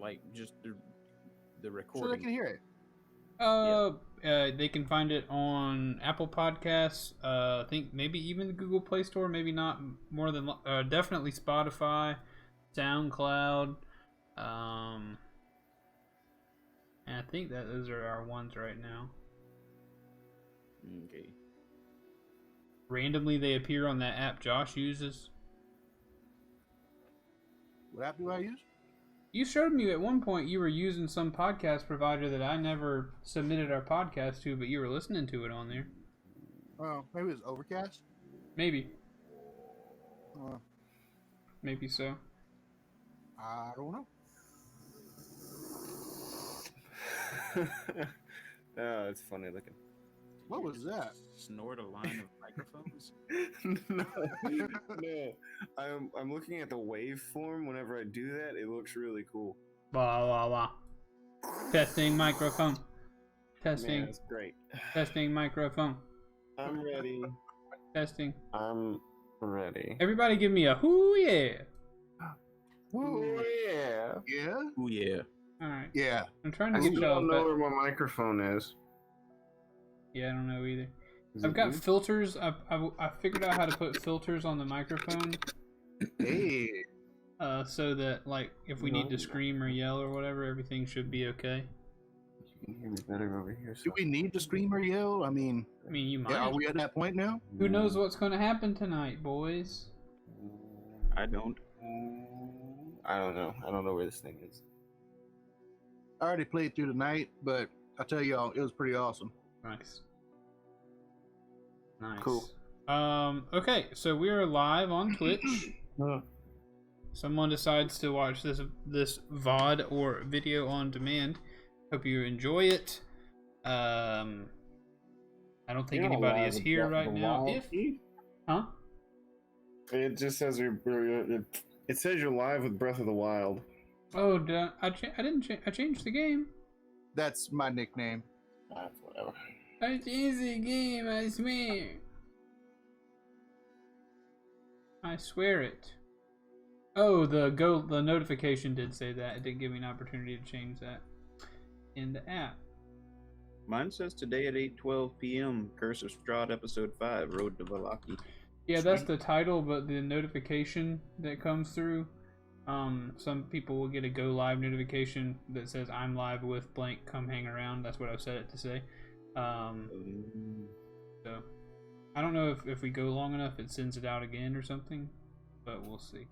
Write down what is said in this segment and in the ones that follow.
like just the recording. So they can hear it. They can find it on Apple Podcasts. I think maybe even the Google Play Store. Maybe not more than definitely Spotify, SoundCloud. And I think that those are our ones right now. Okay. Randomly, they appear on that app Josh uses. What app do I use? You showed me at one point you were using some podcast provider that I never submitted our podcast to, but you were listening to it on there. Maybe it's Overcast. Maybe. Maybe so. I don't know. Oh, it's funny looking. What was that? Snort a line of microphones? No. I'm looking at the waveform. Whenever I do that, it looks really cool. Wah, wah, wah. Testing microphone. Testing. Man, that's great. Testing microphone. I'm ready. Testing. I'm ready. Everybody give me a whoo yeah. Ooh, yeah. Yeah? Oh yeah. Alright. Yeah. I'm trying to I get still y'all don't know back. where my microphone is. Yeah, I don't know either. Is I've it got good? filters. I figured out how to put filters on the microphone. Hey. So that like if we need to scream or yell or whatever, everything should be okay. You can hear me better over here. Do we need to scream or yell? I mean, You might. are we at that point now? Who knows what's going to happen tonight, boys? I don't. I don't know. I don't know where this thing is. I already played through the night, but I tell y'all, it was pretty awesome. Nice. Nice. Cool. Okay, so we are live on Twitch. Huh. Someone decides to watch this VOD or video on demand. Hope you enjoy it. I don't think anybody is here right now. Huh? It just says it says you're live with Breath of the Wild. Oh, I changed the game. That's my nickname. Whatever. I changed the game, I swear. I swear it. Oh, the notification did say that. It didn't give me an opportunity to change that in the app. Mine says today at 8:12 p.m. Curse of Strahd episode 5, Road to Valaki. Yeah, that's the title, but the notification that comes through, some people will get a go live notification that says I'm live with blank, come hang around. That's what I've set it to say. So I don't know if we go long enough it sends it out again or something, but we'll see.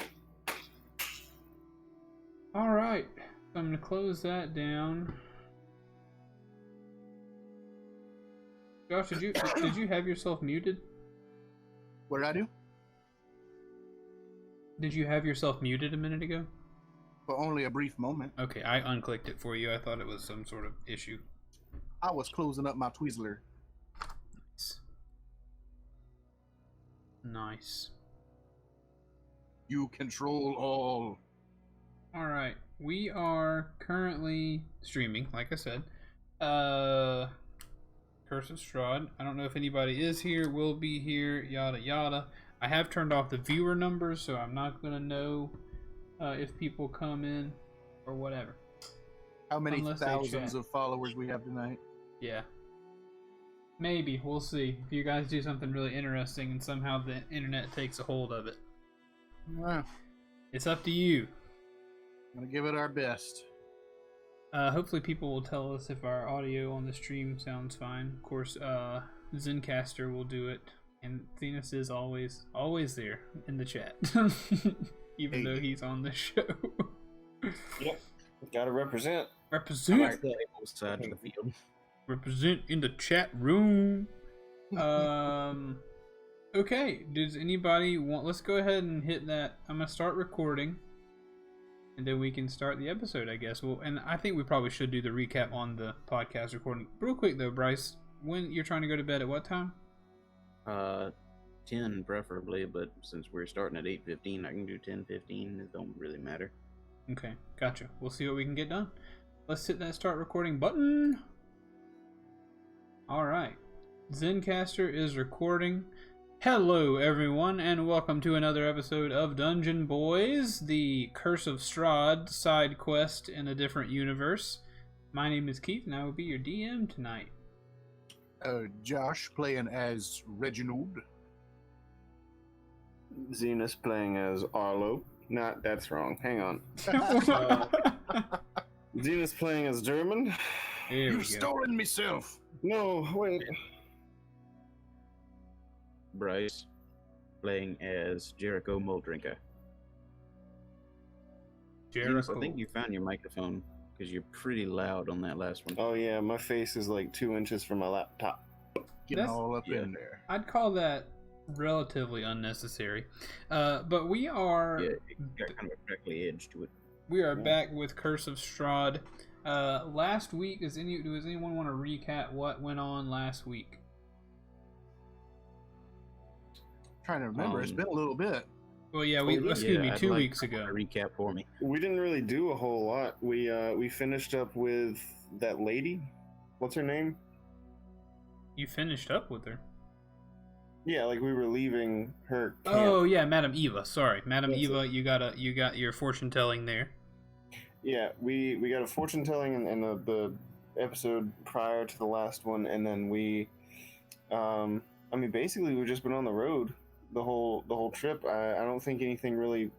Alright, so I'm going to close that down. Josh, did you have yourself muted? What did I do? Did you have yourself muted a minute ago? For only a brief moment. Okay, I unclicked it for you. I thought it was some sort of issue. I was closing up my Twizzler. Nice. Nice. You control all. Alright, we are currently streaming, like I said. Curse of Strahd. I don't know if anybody is here, will be here, yada yada. I have turned off the viewer numbers, so I'm not going to know if people come in or whatever. How many Unless they thousands chat. of followers we have tonight? Yeah. Maybe. We'll see. If you guys do something really interesting and somehow the internet takes a hold of it. Well, It's up to you. I'm going to give it our best. Hopefully people will tell us if our audio on the stream sounds fine. Of course, Zencaster will do it. And Thenis is always there in the chat. Even though he's on the show. Yep. Gotta represent. Represent! Both sides of the field. Represent in the chat room. Okay, does anybody want... Let's go ahead and hit that. I'm going to start recording. And then we can start the episode, I guess. Well, and I think we probably should do the recap on the podcast recording. Real quick, though, Bryce. When you're trying to go to bed at what time? 10 preferably, but since we're starting at 8:15, I can do 10:15. It don't really matter. Okay, gotcha. We'll see what we can get done. Let's hit that start recording button. Alright. Zencaster is recording. Hello, everyone, and welcome to another episode of Dungeon Boys, the Curse of Strahd side quest in a different universe. My name is Keith, and I will be your DM tonight. Josh playing as Reginald. Xenos playing as Arlo. That's wrong. Hang on. Xenos playing as German. You've stolen myself. No, wait. Bryce playing as Jericho Muldrinker. Jericho. I think you found your microphone because you're pretty loud on that last one. Oh yeah, my face is like 2 inches from my laptop. Getting That's- all up yeah. in there. I'd call that relatively unnecessary. But we are Yeah, it got kind of a crackly edge to it. back with Curse of Strahd. Last week, does anyone want to recap what went on last week? Trying to remember, it's been a little bit. Well, yeah, I'd 2 like weeks ago. a recap for me. We didn't really do a whole lot. We finished up with that lady. What's her name? You finished up with her. Yeah, like we were leaving her camp. Oh yeah, Madam Eva. Sorry, Madam That's Eva. You got your fortune telling there. Yeah, we got a fortune telling in the episode prior to the last one, and then basically we've just been on the road the whole trip. I don't think anything really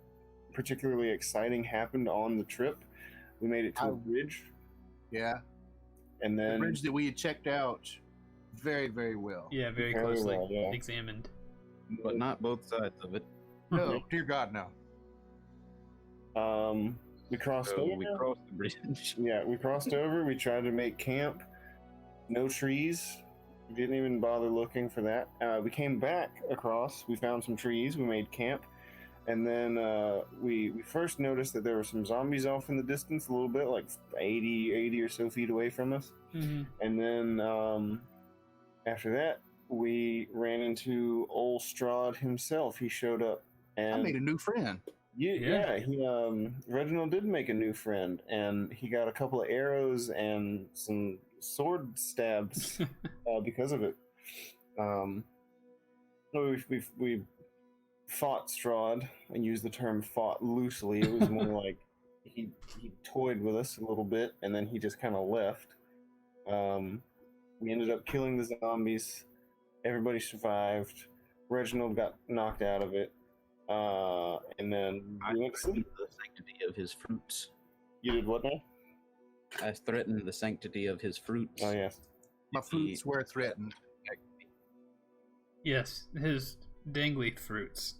particularly exciting happened on the trip. We made it to a bridge, Yeah. and The then bridge that we had checked out very, very well. Yeah, very Very closely well, yeah. examined. But not both sides of it. No, dear God, no. we crossed So over. we crossed the bridge. Yeah, we crossed over. We tried to make camp. No trees. We didn't even bother looking for that. We came back across. We found some trees. We made camp. And then we first noticed that there were some zombies off in the distance a little bit, like 80 or so feet away from us. Mm-hmm. And then after that, we ran into old Strahd himself. He showed up. And I made a new friend. Yeah. he Reginald did make a new friend, and he got a couple of arrows and some sword stabs because of it. So we fought Strahd. I use the term "fought" loosely. It was more like he toyed with us a little bit, and then he just kind of left. We ended up killing the zombies. Everybody survived. Reginald got knocked out of it. And then I we went to threatened sleep. the sanctity of his fruits. You did what now? I threatened the sanctity of his fruits. Oh yes. My fruits were threatened. Yes, his dangly fruits.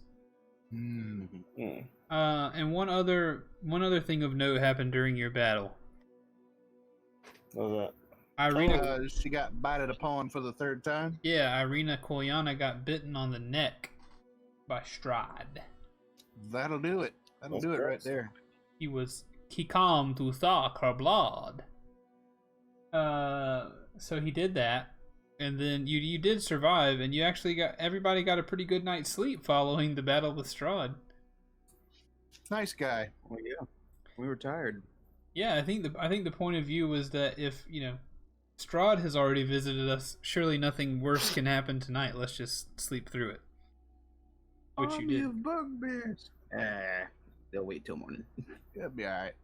Mm. Mm. And one other thing of note happened during your battle. What was that? Irina, She got bited upon for the third time. Irina Kolyana got bitten on the neck by Strahd. That'll do it. That'll do it right there. He come to suck her blood. So he did that, and then you did survive, and everybody got a pretty good night's sleep following the battle with Strahd. Nice guy. Well, yeah, we were tired. Yeah, I think the point of view was that if Strahd has already visited us, surely nothing worse can happen tonight. Let's just sleep through it. Which you did. You bugbears. They'll wait till morning. It'll be alright.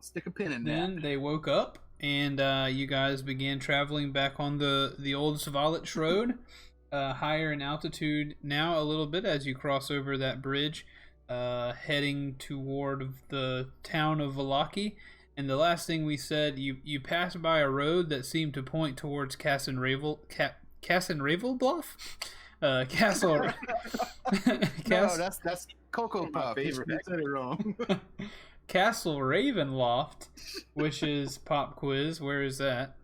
Stick a pin in that. Then they woke up, and you guys began traveling back on the old Svalich road, higher in altitude now a little bit as you cross over that bridge, heading toward the town of Vallaki. And the last thing we said, you passed by a road that seemed to point towards Castle. Castle. No, that's Cocoa My Puff. favorite You said it wrong. Castle Ravenloft, which is pop quiz. Where is that?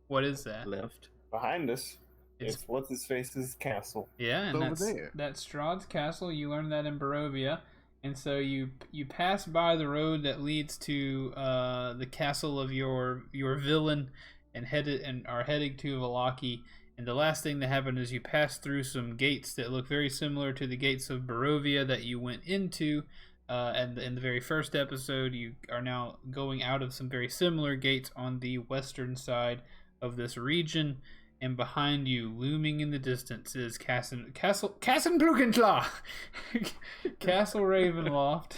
What is that? Left. Behind us, It's- it's what's his face's castle. Yeah, and over that's there. that's Strahd's castle. You learned that in Barovia, and so you pass by the road that leads to the castle of your villain, and are heading to Vallaki. And the last thing that happened is you passed through some gates that look very similar to the gates of Barovia that you went into. And in the very first episode, you are now going out of some very similar gates on the western side of this region. and behind you, looming in the distance, is Castle Blugenclaw, Castle Ravenloft.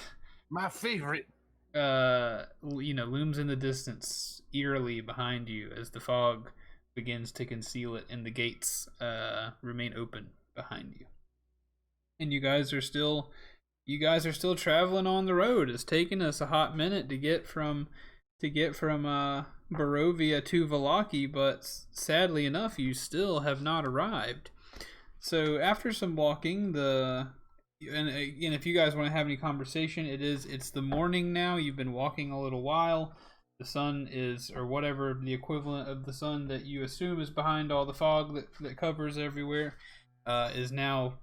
My favorite. Looms in the distance eerily behind you as the fog begins to conceal it, and the gates remain open behind you. And you guys are still traveling on the road. It's taken us a hot minute to get from Barovia to Vallaki, but sadly enough, you still have not arrived. So after some walking, and again, if you guys want to have any conversation, it's the morning now. You've been walking a little while. The sun is, or whatever the equivalent of the sun that you assume is behind all the fog that covers everywhere, is now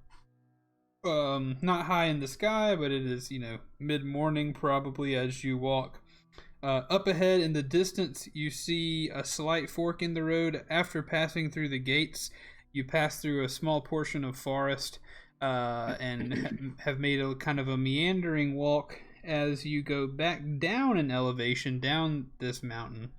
not high in the sky, but it is, mid-morning probably as you walk. Up ahead in the distance, you see a slight fork in the road. After passing through the gates, you pass through a small portion of forest and have made a kind of a meandering walk as you go back down in elevation, down this mountain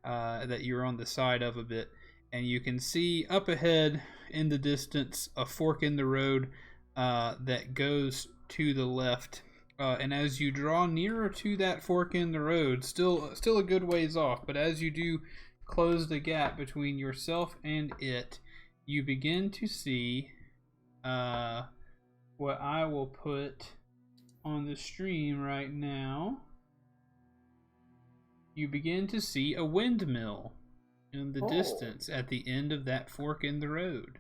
that you're on the side of a bit. And you can see up ahead in the distance a fork in the road that goes to the left. And as you draw nearer to that fork in the road, still a good ways off, but as you do close the gap between yourself and it, you begin to see what I will put on the stream right now. You begin to see a windmill in the distance at the end of that fork in the road.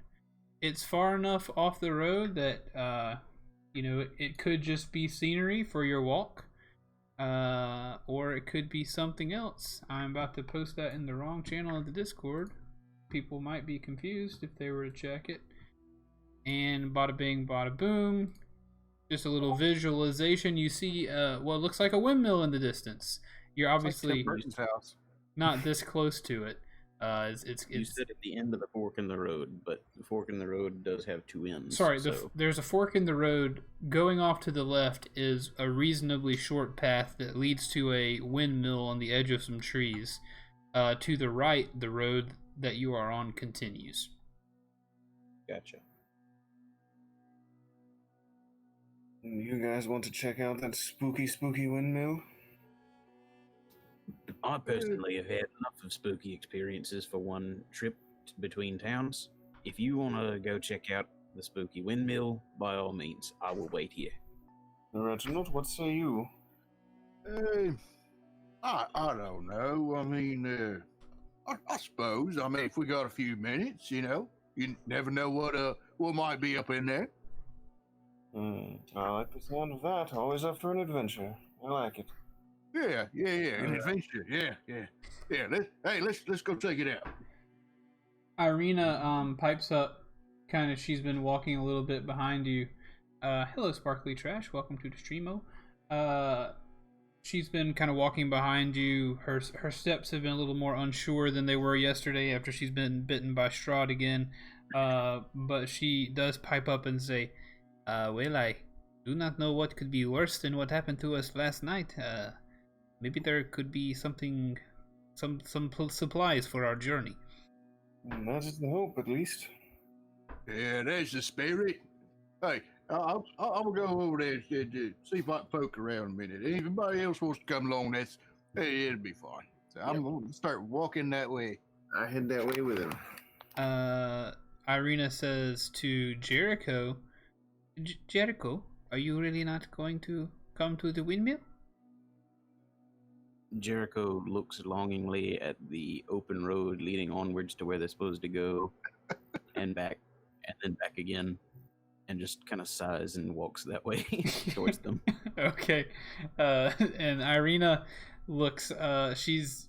It's far enough off the road that it could just be scenery for your walk, or it could be something else. I'm about to post that in the wrong channel of the Discord. People might be confused if they were to check it. And bada bing, bada boom. Just a little visualization. You see what looks like a windmill in the distance. You're obviously not this close to it. You said at the end of the fork in the road, but the fork in the road does have two ends. Sorry, there's a fork in the road. Going off to the left is a reasonably short path that leads to a windmill on the edge of some trees. To the right, the road that you are on continues. Gotcha. You guys want to check out that spooky windmill? I personally have had enough of spooky experiences for one trip between towns. If you want to go check out the spooky windmill, by all means, I will wait here. Reginald, what say you? I don't know. I mean, I suppose. I mean, if we got a few minutes, you never know what might be up in there. I like the sound of that. Always up for an adventure. I like it. Yeah, an adventure. Yeah. Let's go check it out. Irina pipes up. She's been walking a little bit behind you. Hello, Sparkly Trash. Welcome to the streamo. She's been kind of walking behind you. Her steps have been a little more unsure than they were yesterday after she's been bitten by Strahd again. But she does pipe up and say, well, I do not know what could be worse than what happened to us last night. Maybe there could be some supplies for our journey. That is the hope, at least. Yeah, there's the spirit. Hey, I'll go over there and see if I can poke around a minute. If anybody else wants to come along, it'll be fine. So I'm going to start walking that way. I head that way with him. Irina says to Jericho, Jericho, are you really not going to come to the windmill? Jericho looks longingly at the open road leading onwards to where they're supposed to go, and back, and then back again, and just kind of sighs and walks that way towards them. Okay. And Irina looks, she's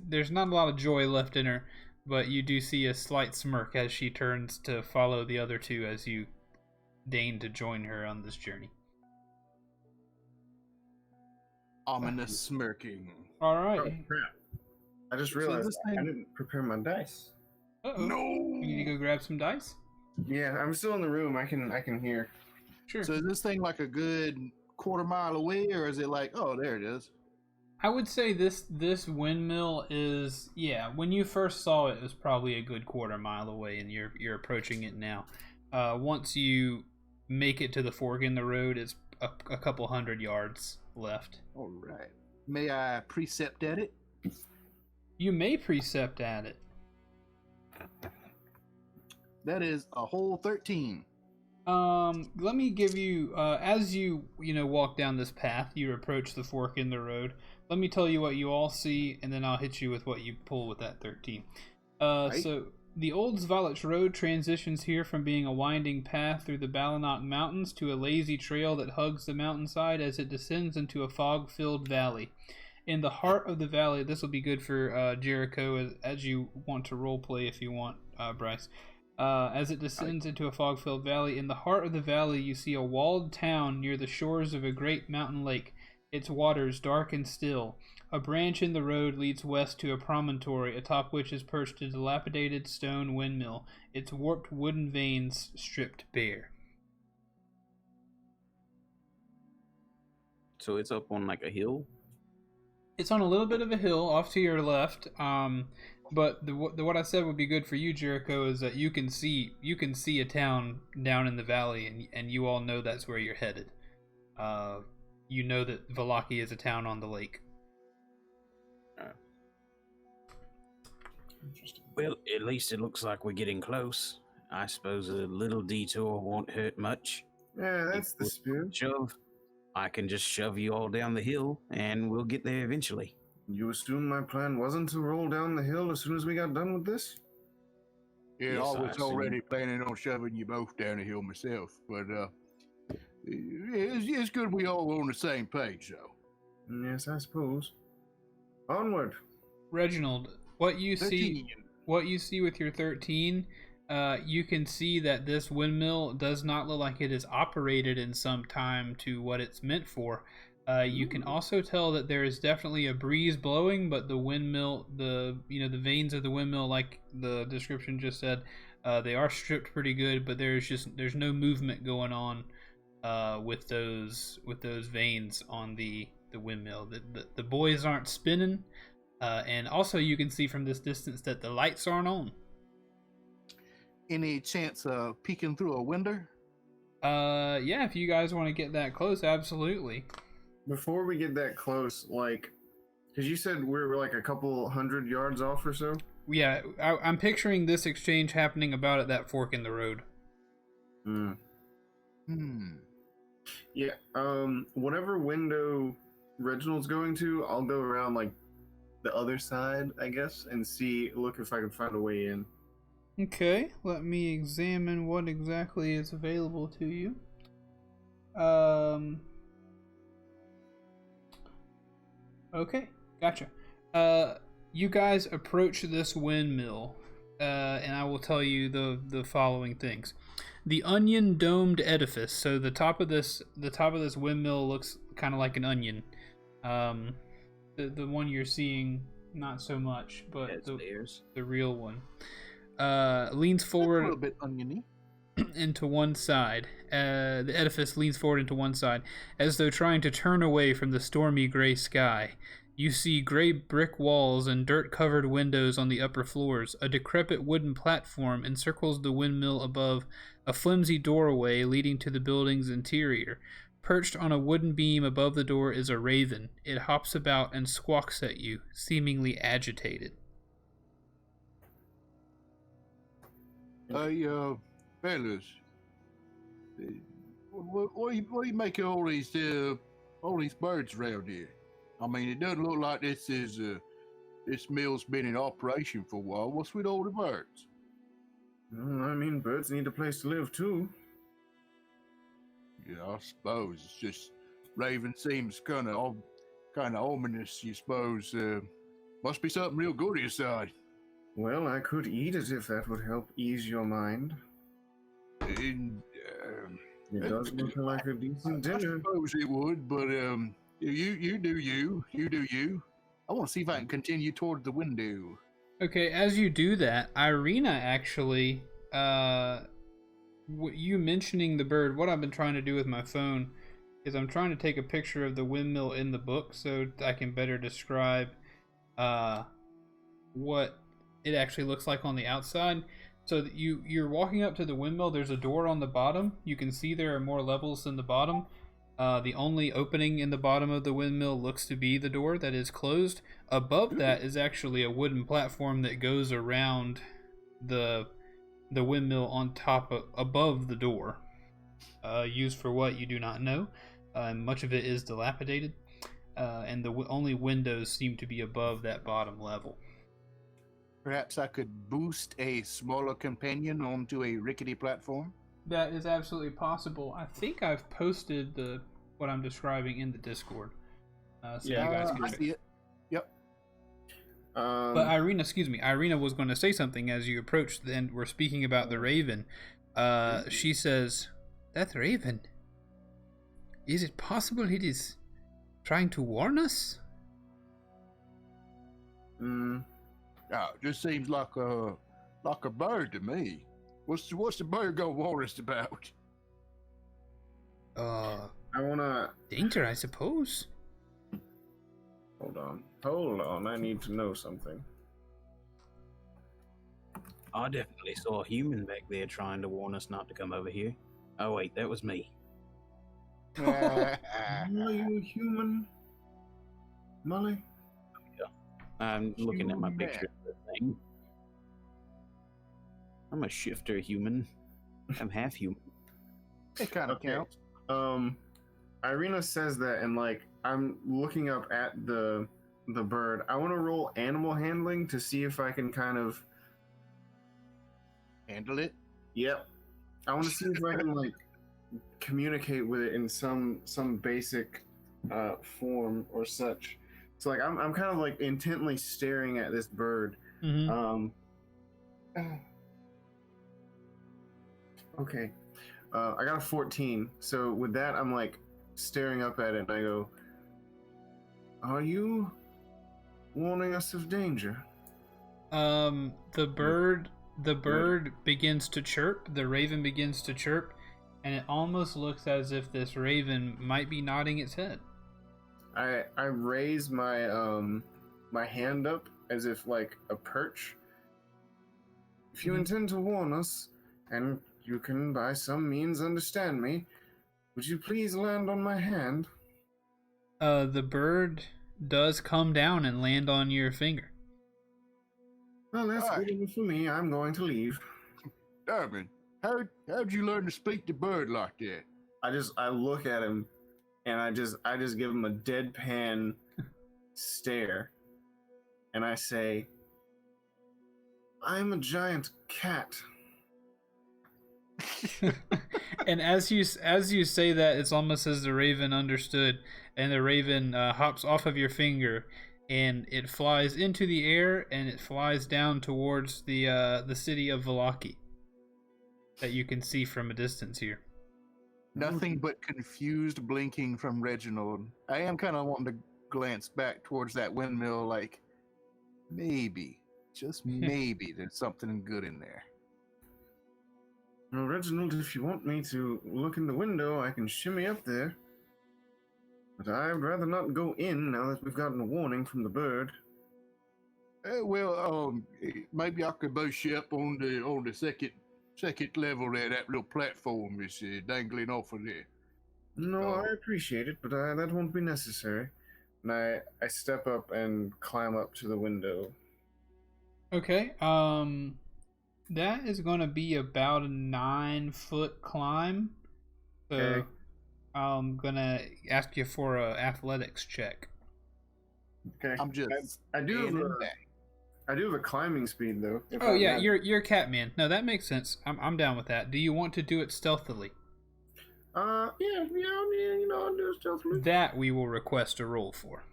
there's not a lot of joy left in her, but you do see a slight smirk as she turns to follow the other two as you deign to join her on this journey. Ominous smirking. All right. Oh, crap. I just realized I didn't prepare my dice. Uh-oh. No. You need to go grab some dice? Yeah, I'm still in the room. I can hear. Sure. So is this thing like a good quarter mile away, or is it like, oh, there it is? I would say this windmill is, yeah, when you first saw it, it was probably a good quarter mile away, and you're approaching it now. Once you make it to the fork in the road, it's a couple 100 yards left. All right. May I precept at it? You may precept at it. That is a whole 13. Let me give you, as you walk down this path, you approach the fork in the road. Let me tell you what you all see, and then I'll hit you with what you pull with that 13. Right. So the Old Zvalich Road transitions here from being a winding path through the Balanok Mountains to a lazy trail that hugs the mountainside as it descends into a fog-filled valley. In the heart of the valley, this will be good for Jericho as you want to roleplay if you want, Bryce. As it descends into a fog-filled valley, in the heart of the valley you see a walled town near the shores of a great mountain lake, its waters dark and still. A branch in the road leads west to a promontory, atop which is perched a dilapidated stone windmill, its warped wooden vanes stripped bare. So it's up on like a hill? It's on a little bit of a hill off to your left, but what I said would be good for you, Jericho, is that you can see a town down in the valley, and you all know that's where you're headed. You know that Valaki is a town on the lake. Well, at least it looks like we're getting close. I suppose a little detour won't hurt much. Yeah, that's the spirit. Shove. I can just shove you all down the hill, and we'll get there eventually. You assume my plan wasn't to roll down the hill as soon as we got done with this? Yeah, Yes, I I was see. already planning on shoving you both down the hill myself, but it's good we all on the same page, though. Yes, I suppose. Onward. Reginald, what you see 13. with your 13, you can see that this windmill does not look like it is operated in some time to what it's meant for. You can also tell that there is definitely a breeze blowing, but the windmill, the vanes of the windmill, like the description just said, they are stripped pretty good, but there's no movement going on with those vanes on the windmill. The buoys aren't spinning, and also you can see from this distance that the lights aren't on. Any chance of peeking through a window? Yeah, if you guys want to get that close, absolutely. Before we get that close, because you said we're like a couple 100 yards off or so? Yeah, I'm picturing this exchange happening about at that fork in the road. Yeah, whatever window Reginald's going to, I'll go around like the other side, I guess, and look if I can find a way in. Okay, let me examine what exactly is available to you. Okay, gotcha. You guys approach this windmill, and I will tell you the following things. The onion domed edifice. So the top of this windmill looks kind of like an onion. The one you're seeing, not so much, but the real one. Leans forward a little bit oniony into one side. The edifice leans forward into one side, as though trying to turn away from the stormy gray sky. You see gray brick walls and dirt-covered windows on the upper floors. A decrepit wooden platform encircles the windmill above, a flimsy doorway leading to the building's interior. Perched on a wooden beam above the door is a raven. It hops about and squawks at you, seemingly agitated. Hey, fellas, what do you make of all these birds around here? I mean, it doesn't look like this mill's been in operation for a while. What's with all the birds? I mean, birds need a place to live too. Yeah, I suppose it's just Raven seems kind of ominous. You suppose must be something real good inside. Well, I could eat it if that would help ease your mind. And, It does look like a decent dinner. I suppose it would, but you do you. I want to see if I can continue toward the window. Okay, as you do that, Irina actually, you mentioning the bird, what I've been trying to do with my phone is I'm trying to take a picture of the windmill in the book so I can better describe what it actually looks like on the outside. So that you're walking up to the windmill. There's a door on the bottom. You can see there are more levels than the bottom. The only opening in the bottom of the windmill looks to be the door that is closed. Above that is actually a wooden platform that goes around the windmill on top of, above the door. Used for what you do not know. Much of it is dilapidated, and the only windows seem to be above that bottom level. Perhaps I could boost a smaller companion onto a rickety platform? That is absolutely possible. I think I've posted what I'm describing in the Discord, so you guys can I check. see it. Yep. But Irina was going to say something as you approached, and we're speaking about the Raven. She says, "That Raven, is it possible it is trying to warn us?" Just seems like a bird to me. What's the bird gonna warn us about? I wanna Danger, I suppose. hold on. I need to know something. I definitely saw a human back there trying to warn us not to come over here. Oh wait, that was me. Are you human, Molly? I'm looking at my Human. picture of the thing. I'm a shifter human. I'm half human. It kind of Okay. counts. Irina says that, and like I'm looking up at the bird. I want to roll animal handling to see if I can kind of. Handle it. Yep. I want to see if I can like communicate with it in some basic form or such. So like I'm kind of like intently staring at this bird. Mm-hmm. Okay. I got a 14. So with that, I'm like staring up at it, and I go, "Are you warning us of danger?" The bird begins to chirp. The raven begins to chirp, and it almost looks as if this raven might be nodding its head. I raise my my hand up as if like a perch. If you Mhm. intend to warn us, and you can by some means understand me, would you please land on my hand? The bird does come down and land on your finger. Well, that's Alright. good enough for me. I'm going to leave. Darwin, how'd you learn to speak to bird like that? I look at him, and I just give him a deadpan stare, and I say, "I'm a giant cat." And as you say that, it's almost as the raven understood, and the raven hops off of your finger, and it flies into the air, and it flies down towards the city of Valaki that you can see from a distance here. Nothing but confused blinking from Reginald. I am kind of wanting to glance back towards that windmill, like maybe, just maybe, there's something good in there. Well, Reginald, if you want me to look in the window, I can shimmy up there. But I'd rather not go in now that we've gotten a warning from the bird. Maybe I could boost you up on the second level there. That little platform is dangling off of there. No, Oh. I appreciate it, but that won't be necessary. And I step up and climb up to the window. Okay. That is going to be about a 9-foot climb. So Okay. I'm gonna ask you for a athletics check. Okay. I'm just I do have standing a, back. I do have a climbing speed though. if Oh I'm yeah, not- you're Catman. No, that makes sense. I'm down with that. Do you want to do it stealthily? Yeah, I'll do it stealthily. That we will request a roll for.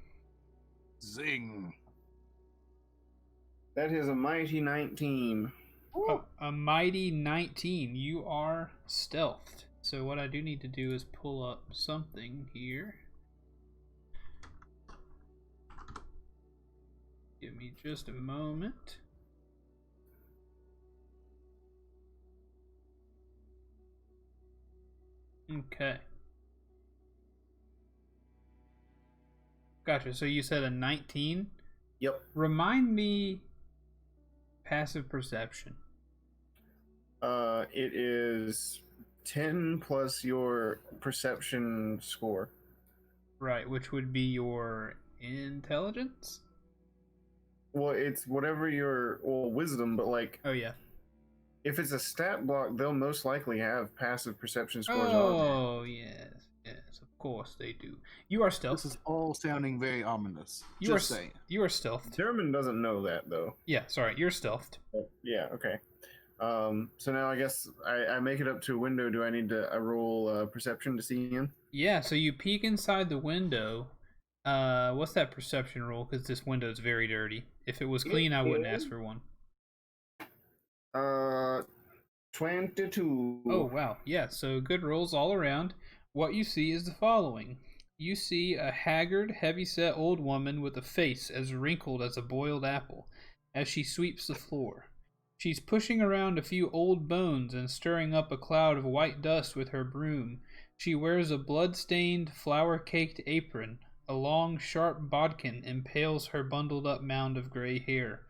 Zing. That is a mighty 19. A mighty 19. You are stealthed. So what I do need to do is pull up something here. Give me just a moment. Okay. Gotcha. So you said a 19. Yep. Remind me passive perception. It is 10 plus your perception score. Right, which would be your intelligence? Well, it's whatever your wisdom, but like Oh yeah. if it's a stat block, they'll most likely have passive perception scores on. Oh yes, yes, of course they do. You are stealth. This is all sounding very ominous. You Just are saying. you are stealthed. German doesn't know that though. Yeah, sorry, you're stealthed. Yeah, okay. So now I guess I make it up to a window. Do I need to roll perception to see in? Yeah, so you peek inside the window. What's that perception roll? Because this window is very dirty. If it was clean, I wouldn't ask for one. 22. Oh wow, yeah. So good rolls all around. What you see is the following: you see a haggard, heavy-set old woman with a face as wrinkled as a boiled apple, as she sweeps the floor. She's pushing around a few old bones and stirring up a cloud of white dust with her broom. She wears a blood-stained, flour-caked apron. A long, sharp bodkin impales her bundled-up mound of gray hair.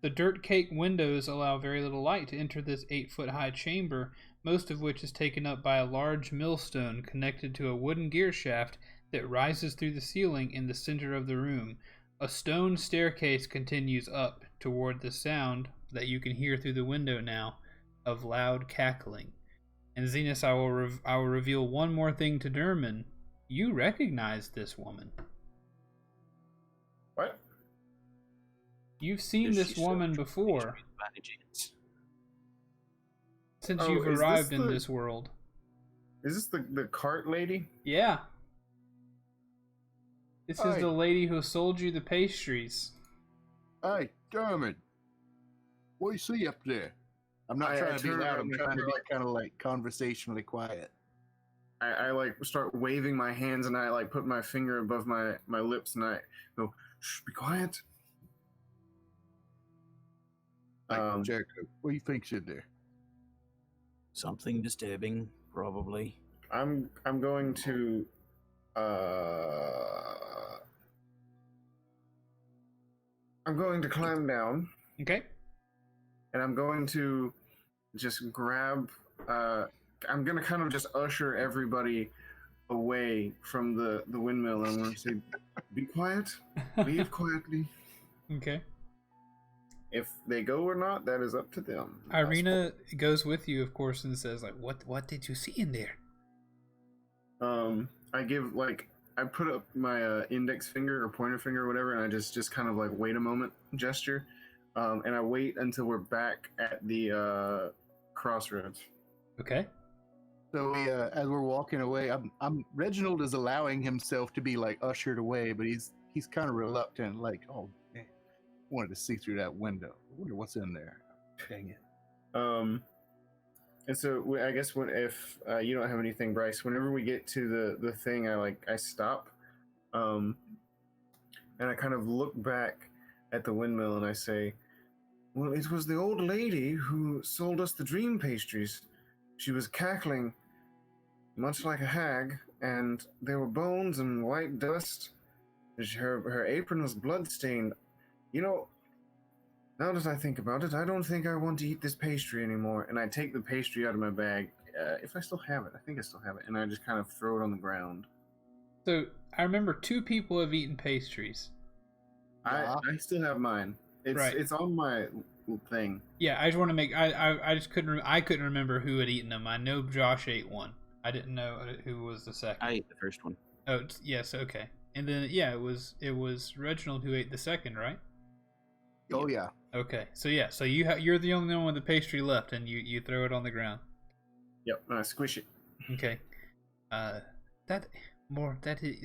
The dirt-caked windows allow very little light to enter this 8-foot-high chamber, most of which is taken up by a large millstone connected to a wooden gear shaft that rises through the ceiling in the center of the room. A stone staircase continues up toward the sound that you can hear through the window now of loud cackling. And Zenas, I will reveal one more thing to Derman. You recognize this woman. What? You've seen Does this she still woman have before pastries by any chance? since Oh, you've is this arrived in the- this world. Is this the cart lady? Yeah. This is Aye. the lady who sold you the pastries. Hey, Dermot. What do you see up there? I'm not I trying to be turn loud. around I'm and trying to kinda be like- kind of like conversationally quiet. I like start waving my hands and I like put my finger above my lips and I go, shh, be quiet. Like, Jericho, what do you think's in there? Something disturbing, probably. I'm going to climb down Okay? and I'm going to just grab I'm gonna kind of just usher everybody away from the windmill and I'm gonna say, be quiet, leave quietly. Okay. If they go or not, that is up to them. Irina goes with you, of course, and says, like, what did you see in there? I give I put up my index finger or pointer finger or whatever, and I just kind of like wait a moment gesture, and I wait until we're back at the crossroads. Okay. So as we're walking away, I'm Reginald is allowing himself to be like ushered away, but he's kind of reluctant. Like, oh man, wanted to see through that window. I wonder what's in there. Dang it. And so I guess if you don't have anything, Bryce, whenever we get to the thing, I stop, and I kind of look back at the windmill and I say, well, it was the old lady who sold us the dream pastries. She was cackling, much like a hag, and there were bones and white dust. Her apron was bloodstained. You know, now that I think about it, I don't think I want to eat this pastry anymore. And I take the pastry out of my bag, if I still have it. I think I still have it. And I just kind of throw it on the ground. So I remember 2 people have eaten pastries. Yeah. I still have mine. It's on my thing. Yeah, I just want to make. I just couldn't. I couldn't remember who had eaten them. I know Josh ate one. I didn't know who was the second. I ate the first one. Oh yes, okay. And then yeah, it was Reginald who ate the second, right? Oh yeah. Okay, so yeah, so you're the only one with the pastry left, and you throw it on the ground. Yep, and I squish it. Okay.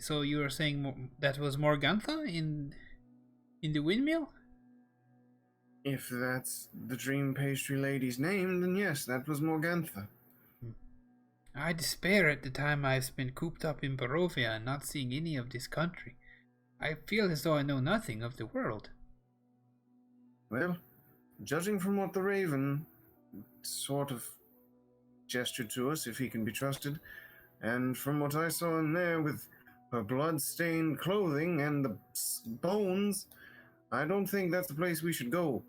So you were saying that was Morgantha in the windmill? If that's the dream pastry lady's name, then yes, that was Morgantha. I despair at the time I've spent cooped up in Barovia and not seeing any of this country. I feel as though I know nothing of the world. Well, judging from what the Raven sort of gestured to us, if he can be trusted, and from what I saw in there with her blood-stained clothing and the bones, I don't think that's the place we should go.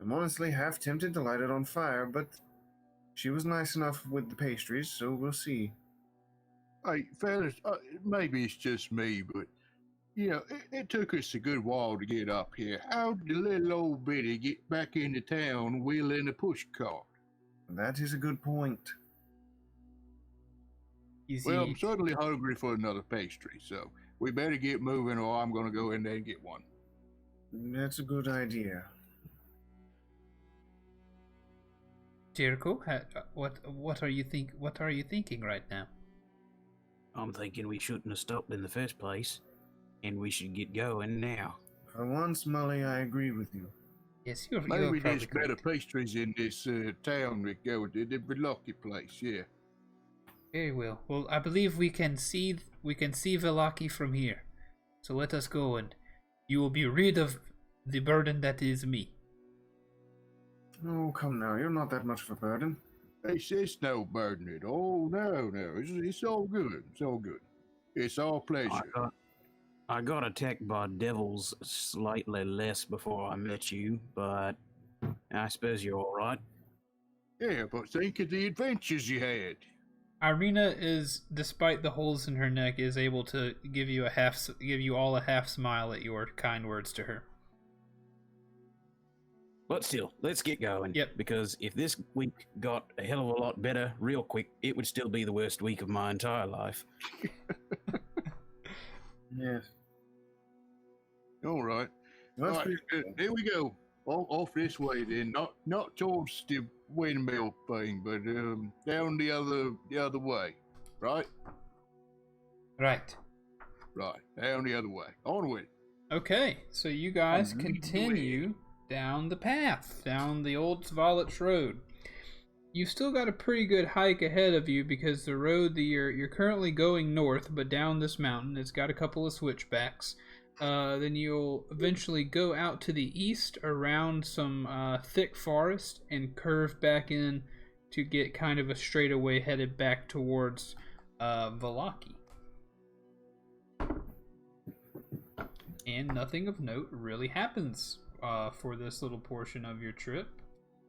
I'm honestly half tempted to light it on fire, but she was nice enough with the pastries, so we'll see. Hey, fellas, maybe it's just me, but it took us a good while to get up here. How did the little old biddy get back into town wheeling a push cart? That is a good point. Well, I'm certainly hungry for another pastry, so we better get moving, or I'm going to go in there and get one. That's a good idea. Jericho, what are you thinking right now? I'm thinking we shouldn't have stopped in the first place, and we should get going now. For once, Molly, I agree with you. Yes, you're Maybe probably there's better correct. pastries in this town we go to, the Lucky place, yeah. Very well. Well, I believe we can see Velaki from here. So let us go, and you will be rid of the burden that is me. Oh, come now, you're not that much of a burden. It's no burden at all. No. It's all good. It's all good. It's all pleasure. I got attacked by devils slightly less before I met you, but I suppose you're all right. Yeah, but think of the adventures you had. Irina is, despite the holes in her neck, is able to give you all a half smile at your kind words to her. But still, let's get going. Yep. Because if this week got a hell of a lot better real quick, it would still be the worst week of my entire life. Yes. All right. That's All right, here we go. Off this way then. Not towards the windmill thing, but down the other way. Right? Right. Right. Down the other way. Onward. Okay, so you guys I'm leading the continue down the path, down the old Svalets Road. You've still got a pretty good hike ahead of you because the road that you're currently going north, but down this mountain, it's got a couple of switchbacks. Then you'll eventually go out to the east around some thick forest and curve back in to get kind of a straightaway headed back towards Velaki. And nothing of note really happens for this little portion of your trip.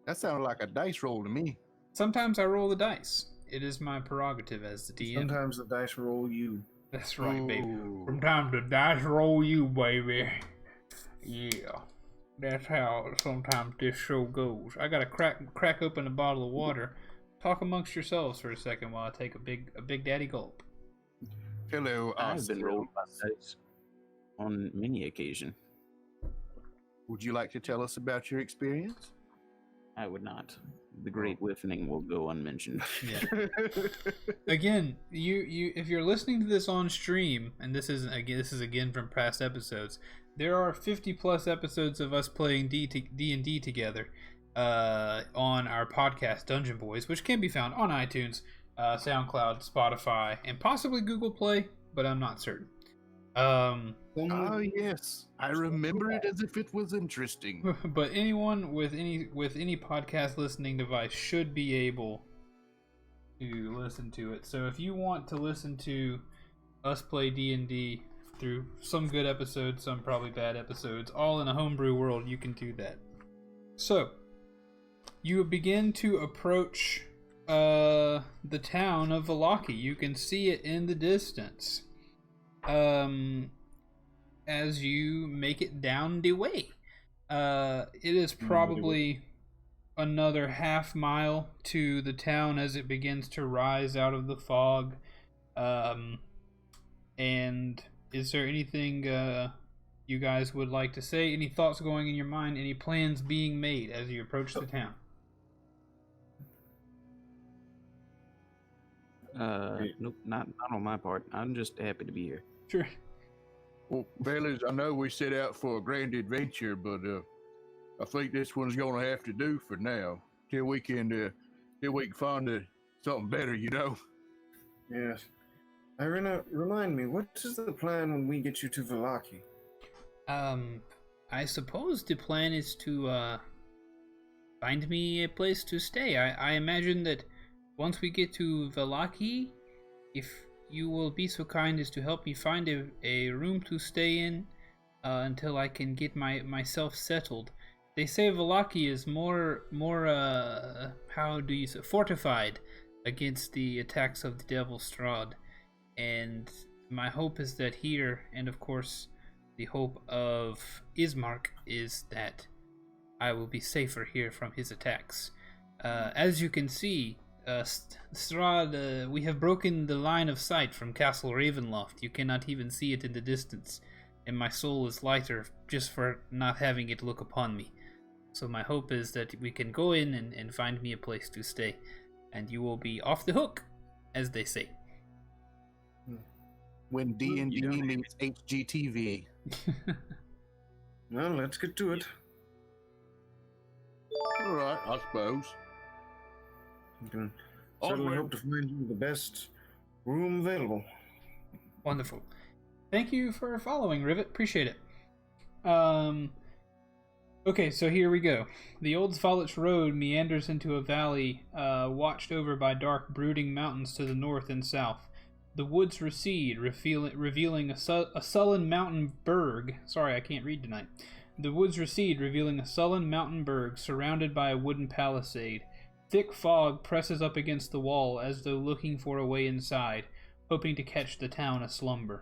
That sounded like a dice roll to me. Sometimes I roll the dice. It is my prerogative as the DM. Sometimes the dice roll you. That's right, baby. Ooh. Sometimes the dice roll you, baby. Yeah. That's how sometimes this show goes. I gotta crack open a bottle of water. Talk amongst yourselves for a second while I take a big daddy gulp. Hello, I've been rolled by dice on many occasions. Would you like to tell us about your experience? I would not. The great whiffening will go unmentioned. Yeah. Again, you if you're listening to this on stream, and this is again from past episodes, there are 50 plus episodes of us playing D&D together on our podcast Dungeon Boys, which can be found on iTunes, SoundCloud, Spotify, and possibly Google Play, but I'm not certain. Oh yes, I remember it as if it was interesting. But anyone with any podcast listening device should be able to listen to it. So if you want to listen to us play D&D through some good episodes, some probably bad episodes, all in a homebrew world, you can do that. So you begin to approach the town of Velaki. You can see it in the distance. As you make it down the way. It is probably another half mile to the town as it begins to rise out of the fog. And is there anything you guys would like to say? Any thoughts going in your mind? Any plans being made as you approach the town? Nope, not on my part. I'm just happy to be here. Sure. Well, fellas, I know we set out for a grand adventure, but I think this one's gonna have to do for now till we can find something better, you know. Yes. Irina, remind me, what is the plan when we get you to Velaki? I suppose the plan is to find me a place to stay. I imagine that once we get to Velaki, if you will be so kind as to help me find a room to stay in until I can get myself settled. They say Vallaki is more how do you say, fortified against the attacks of the Devil Strahd, and my hope is that here, and of course the hope of Ismark, is that I will be safer here from his attacks. As you can see, Strahd, we have broken the line of sight from Castle Ravenloft. You cannot even see it in the distance, and my soul is lighter just for not having it look upon me. So my hope is that we can go in and find me a place to stay, and you will be off the hook, as they say. When D&D meets HGTV. Well, let's get to it. All right, I suppose. You can certainly hope to find you the best room available. Wonderful. Thank you for following, Rivet. Appreciate it. Okay, so here we go. The Old Svalich Road meanders into a valley watched over by dark, brooding mountains to the north and south. The woods recede, revealing a sullen mountain berg. Sorry, I can't read tonight. The woods recede, revealing a sullen mountain berg surrounded by a wooden palisade. Thick fog presses up against the wall as though looking for a way inside, hoping to catch the town aslumber.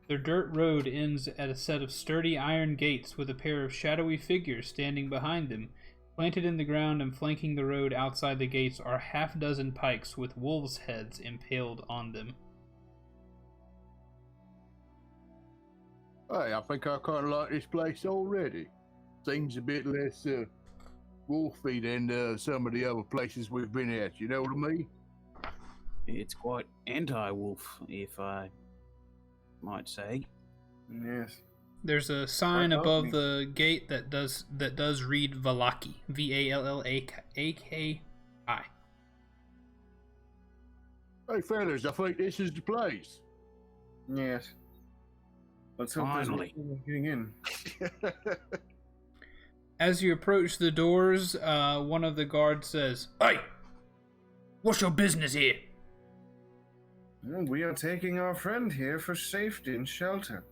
Their dirt road ends at a set of sturdy iron gates with a pair of shadowy figures standing behind them. Planted in the ground and flanking the road outside the gates are half-dozen pikes with wolves' heads impaled on them. Hey, I think I kind of like this place already. Seems a bit less wolfy than some of the other places we've been at. You know what I mean? It's quite anti-wolf, if I might say. Yes. There's a sign above the gate that does read Vallaki, Vallaki. Hey, fellas, I think this is the place. Yes. Let's hope there's Finally. no getting in. As you approach the doors, one of the guards says, "Hey, what's your business here?" Well, we are taking our friend here for safety and shelter.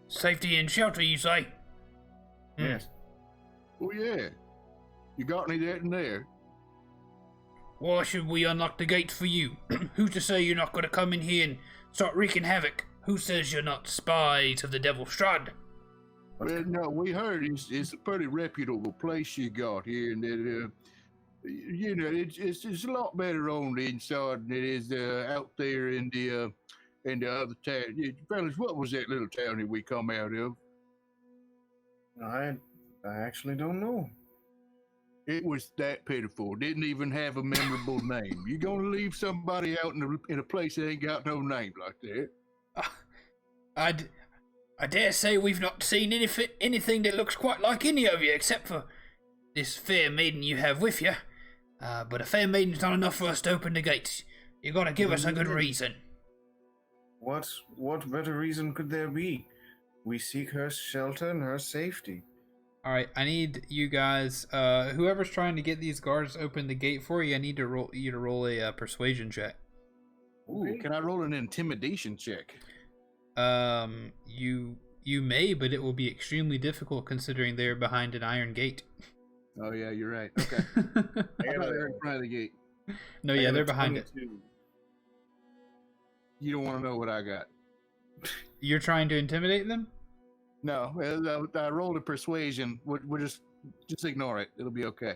Safety and shelter, you say? Yes. Oh, yeah. You got any of that in there? Why should we unlock the gates for you? Who's to say you're not going to come in here and start wreaking havoc? Who says you're not spies of the Devil Strahd? Well, no, we heard it's a pretty reputable place you got here, and that, you know, it's a lot better on the inside than it is out there in the other town. Fellas, what was that little town that we come out of? I actually don't know. It was that pitiful. Didn't even have a memorable name. You gonna leave somebody out in a place that ain't got no name like that? I dare say we've not seen anything that looks quite like any of you, except for this fair maiden you have with you. But a fair maiden's not enough for us to open the gates. You've got to give us a good reason. What better reason could there be? We seek her shelter and her safety. All right, I need you guys. Whoever's trying to get these guards to open the gate for you, I need to roll a persuasion check. Ooh, can I roll an intimidation check? You may, but it will be extremely difficult considering they're behind an iron gate. Oh yeah, you're right. Okay. I thought they were in front of the gate. No, yeah, they're behind it. You don't want to know what I got. You're trying to intimidate them? No, I rolled a persuasion. We'll just ignore it. It'll be okay.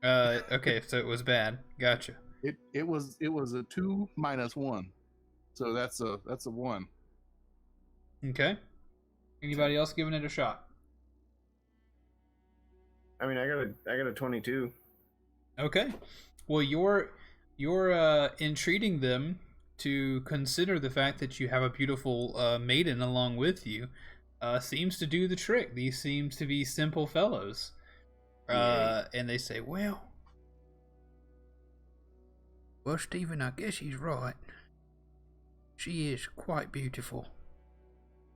Okay, so it was bad. Gotcha. It was a 2 minus 1, so that's a 1. Okay. Anybody else giving it a shot? I mean, I got a 22. Okay. Well, you're entreating them to consider the fact that you have a beautiful maiden along with you. Seems to do the trick. These seems to be simple fellows. And they say, well, Stephen, I guess he's right. She is quite beautiful.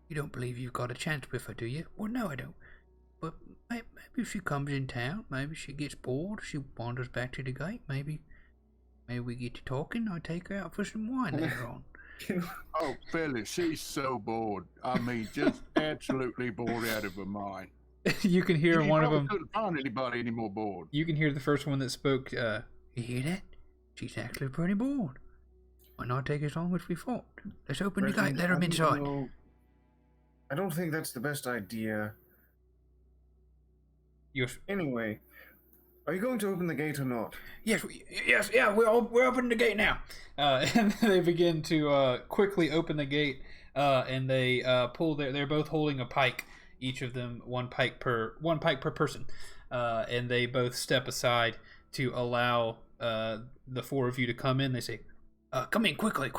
You don't believe you've got a chance with her, do you? Well, no, I don't. But maybe if she comes in town, maybe she gets bored, she wanders back to the gate, maybe Maybe we get to talking. I'll take her out for some wine later on. Oh, fellas, she's so bored. I mean, just absolutely bored out of her mind. You can hear You one of probably them. couldn't find anybody any more bored. You can hear the first one that spoke. You hear that? She's actually pretty bored. Why not take as long as we thought? Let's open the gate. Let her inside. I don't think that's the best idea. Yes. Anyway, are you going to open the gate or not? Yes, yeah. We're opening the gate now. And they begin to quickly open the gate. And they pull they're both holding a pike. Each of them one pike per person. And they both step aside to allow the four of you to come in. They say, "Come in quickly.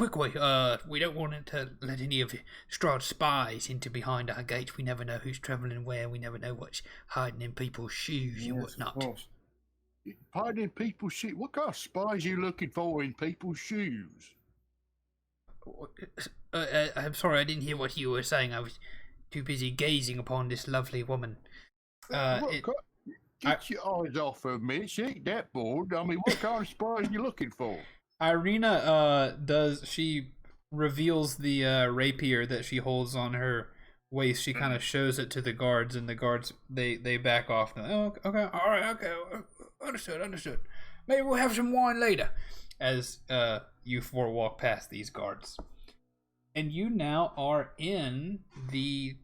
We don't want to let any of Strahd's spies into behind our gates. We never know who's traveling where. We never know what's hiding in people's shoes and whatnot." Hiding in people's shoes? What kind of spies are you looking for in people's shoes? I'm sorry, I didn't hear what you were saying. I was too busy gazing upon this lovely woman. Get your eyes off her, man. She ain't that bored. I mean, what kind of spies are you looking for? Irina she reveals the rapier that she holds on her waist. She kind of shows it to the guards, and the guards they back off. Oh, okay, all right, okay, understood. Maybe we'll have some wine later. As you four walk past these guards, and you now are in the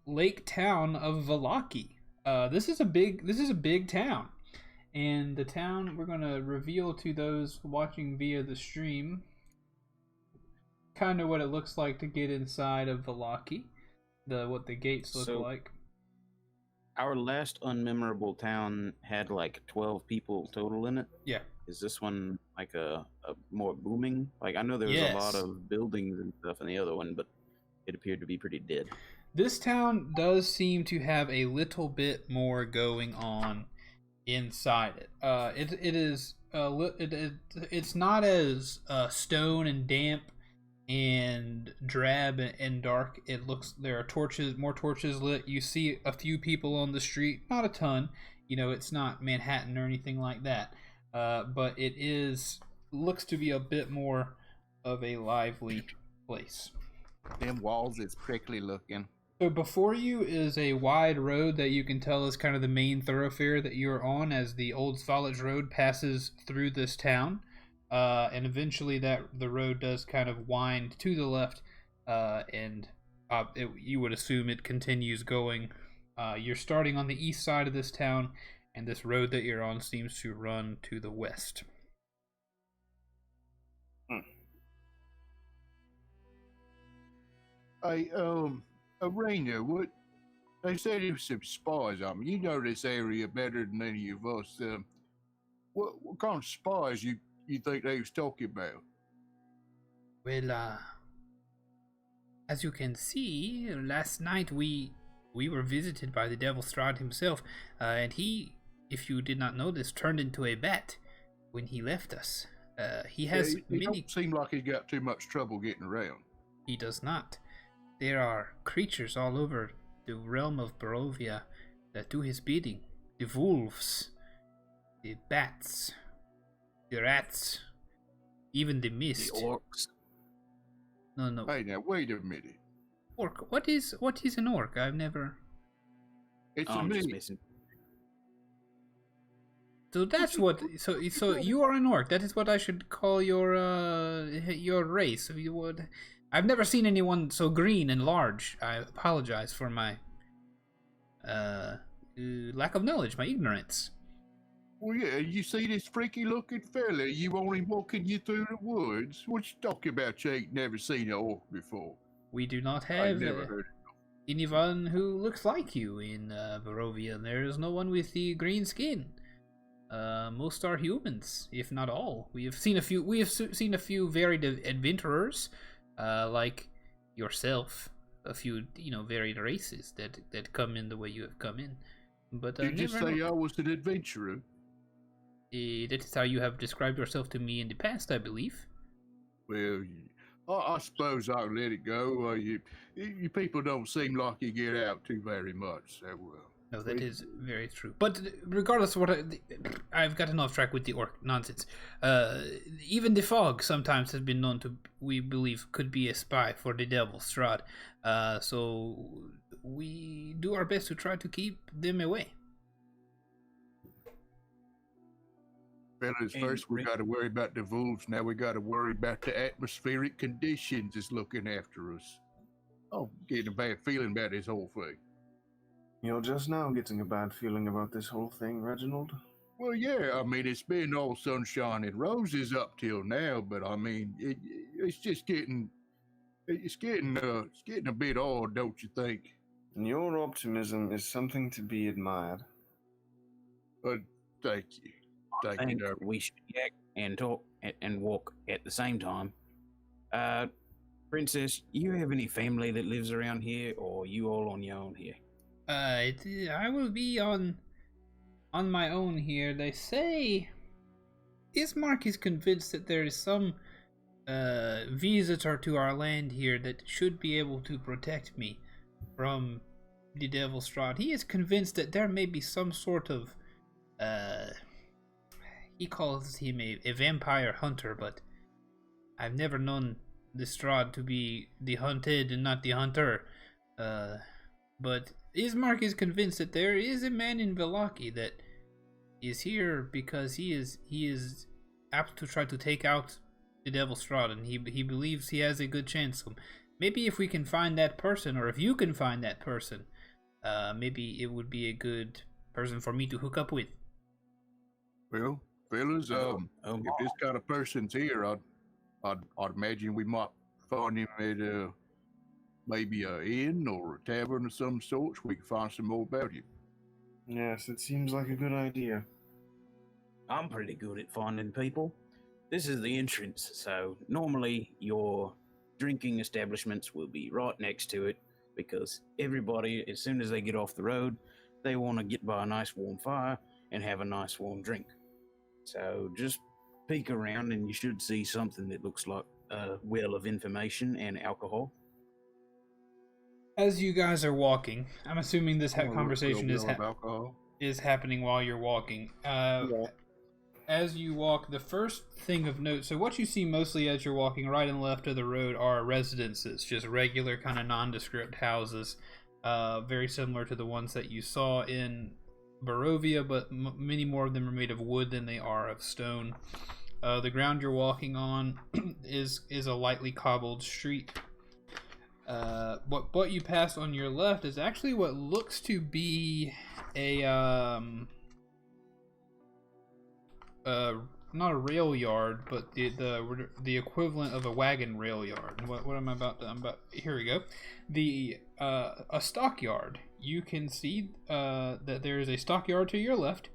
lake town of Vallaki. This is a big town. And the town, we're going to reveal to those watching via the stream kind of what it looks like to get inside of Vallaki, what the gates look like. Our last unmemorable town had like 12 people total in it. Yeah. Is this one like a more booming? Like, I know there was a lot of buildings and stuff in the other one, but it appeared to be pretty dead. This town does seem to have a little bit more going on inside it. It's not as stone and damp and drab and dark. It looks, there are more torches lit. You see a few people on the street, not a ton. It's not Manhattan or anything like that. But it looks to be a bit more of a lively place. Them walls is prickly looking. So before you is a wide road that you can tell is kind of the main thoroughfare that you're on, as the Old Svalage Road passes through this town. And eventually the road does kind of wind to the left, and you would assume it continues going. You're starting on the east side of this town, and this road that you're on seems to run to the west. Arena, what they said there was some spies. I mean, you know this area better than any of us. What kind of spies you think they was talking about? Well, as you can see, last night we were visited by the Devil Strahd himself, and he, if you did not know this, turned into a bat when he left us. He has It don't seem like he's got too much trouble getting around. He does not. There are creatures all over the realm of Barovia that do his bidding. The wolves, the bats, the rats, even the mist. The orcs. No. Hey, now wait a minute. Orc. What is an orc? I've never. It's a I'm just me. messing. So that's what. So you are an orc. That is what I should call your race. You would. I've never seen anyone so green and large. I apologize for my lack of knowledge, my ignorance. Well, yeah, you see this freaky looking fella, you want him walking you through the woods? What you talking about? You ain't never seen an orc before. We do not I have never heard anyone who looks like you in Barovia. There is no one with the green skin. Most are humans, if not all. We have seen a few varied adventurers, like yourself. A few, varied races that come in the way you have come in. But Did you say I was an adventurer? That is how you have described yourself to me in the past, I believe. Well, I suppose I'll let it go. You people don't seem like you get out too very much, so No, that is very true. But regardless of I've gotten off track with the orc nonsense. Even the fog sometimes has been known to, we believe, could be a spy for the devil, Strahd. So we do our best to try to keep them away. Fellas, first we got to worry about the wolves. Now we got to worry about the atmospheric conditions that's looking after us. Oh, getting a bad feeling about this whole thing. You're just now getting a bad feeling about this whole thing, Reginald? Well, yeah, I mean, it's been all sunshine and roses up till now, but I mean, it's just getting a bit odd, don't you think? Your optimism is something to be admired. But thank you. I think we should yak and talk and walk at the same time. Princess, you have any family that lives around here, or you all on your own here? I will be on my own here. They say Ismark is convinced that there is some visitor to our land here that should be able to protect me from the Devil Strahd. He is convinced that there may be some sort of he calls him a vampire hunter, but I've never known the Strahd to be the hunted and not the hunter. But Ismark is convinced that there is a man in Vallaki that is here because he is apt to try to take out the Devil Strahd, and he believes he has a good chance. So maybe if we can find that person, or if you can find that person, maybe it would be a good person for me to hook up with. Well, fellas, if this kind of person's here, I'd imagine we might find him at maybe an inn or a tavern of some sort, so we can find some more about him. Yes, it seems like a good idea. I'm pretty good at finding people. This is the entrance, so normally your drinking establishments will be right next to it, because everybody, as soon as they get off the road, they want to get by a nice warm fire and have a nice warm drink. So just peek around and you should see something that looks like a well of information and alcohol. As you guys are walking, I'm assuming this conversation is happening while you're walking. As you walk, the first thing of note, so what you see mostly as you're walking right and left of the road are residences, just regular kind of nondescript houses, very similar to the ones that you saw in Barovia, but many more of them are made of wood than they are of stone. The ground you're walking on is a lightly cobbled street. What you pass on your left is actually what looks to be a not a rail yard, but the equivalent of a wagon rail yard. What am I about to? Here we go. A stockyard. You can see that there is a stockyard to your left.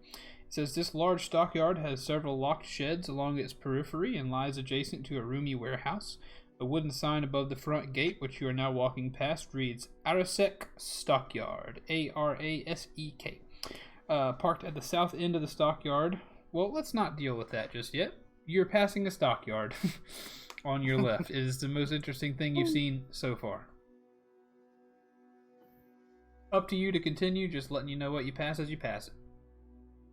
It says this large stockyard has several locked sheds along its periphery and lies adjacent to a roomy warehouse. A wooden sign above the front gate, which you are now walking past, reads Arasek Stockyard, Arasek. Parked at the south end of the stockyard. Well, let's not deal with that just yet. You're passing a stockyard on your left. It is the most interesting thing you've seen so far. Up to you to continue, just letting you know what you pass as you pass it.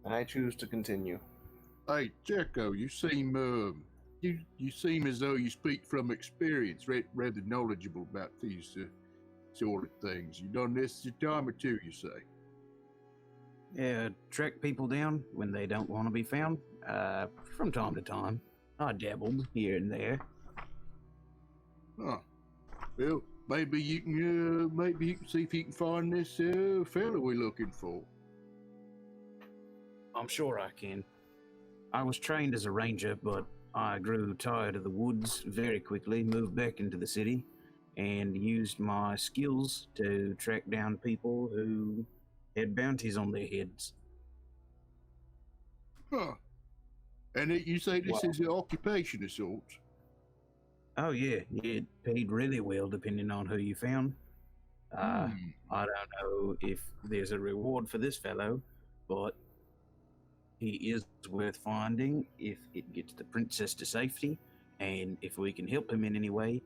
I choose to continue. Hey, Jericho, you seem you seem as though you speak from experience, rather knowledgeable about these sort of things. You done this a time or two, you say? Yeah, track people down when they don't want to be found. From time to time, I dabbled here and there. Huh. Well, maybe you can see if you can find this fella we're looking for. I'm sure I can. I was trained as a ranger, but I grew tired of the woods very quickly, moved back into the city, and used my skills to track down people who had bounties on their heads. Huh. And you say this is an occupation of sorts? Oh, yeah. It paid really well depending on who you found. I don't know if there's a reward for this fellow, but he is worth finding if it gets the princess to safety, and if we can help him in any way,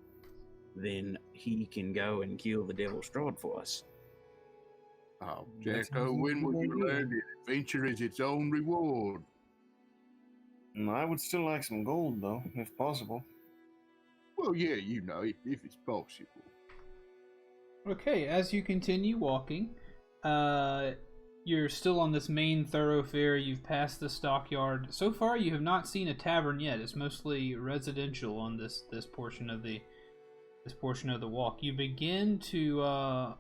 then he can go and kill the Devil Strahd for us. Oh, That Jacko, sounds like when a will good you idea. learn that adventure is its own reward? I would still like some gold, though, if possible. Well, yeah, if it's possible. Okay, as you continue walking, you're still on this main thoroughfare. You've passed the stockyard. So far, you have not seen a tavern yet. It's mostly residential on this portion of the walk. You begin to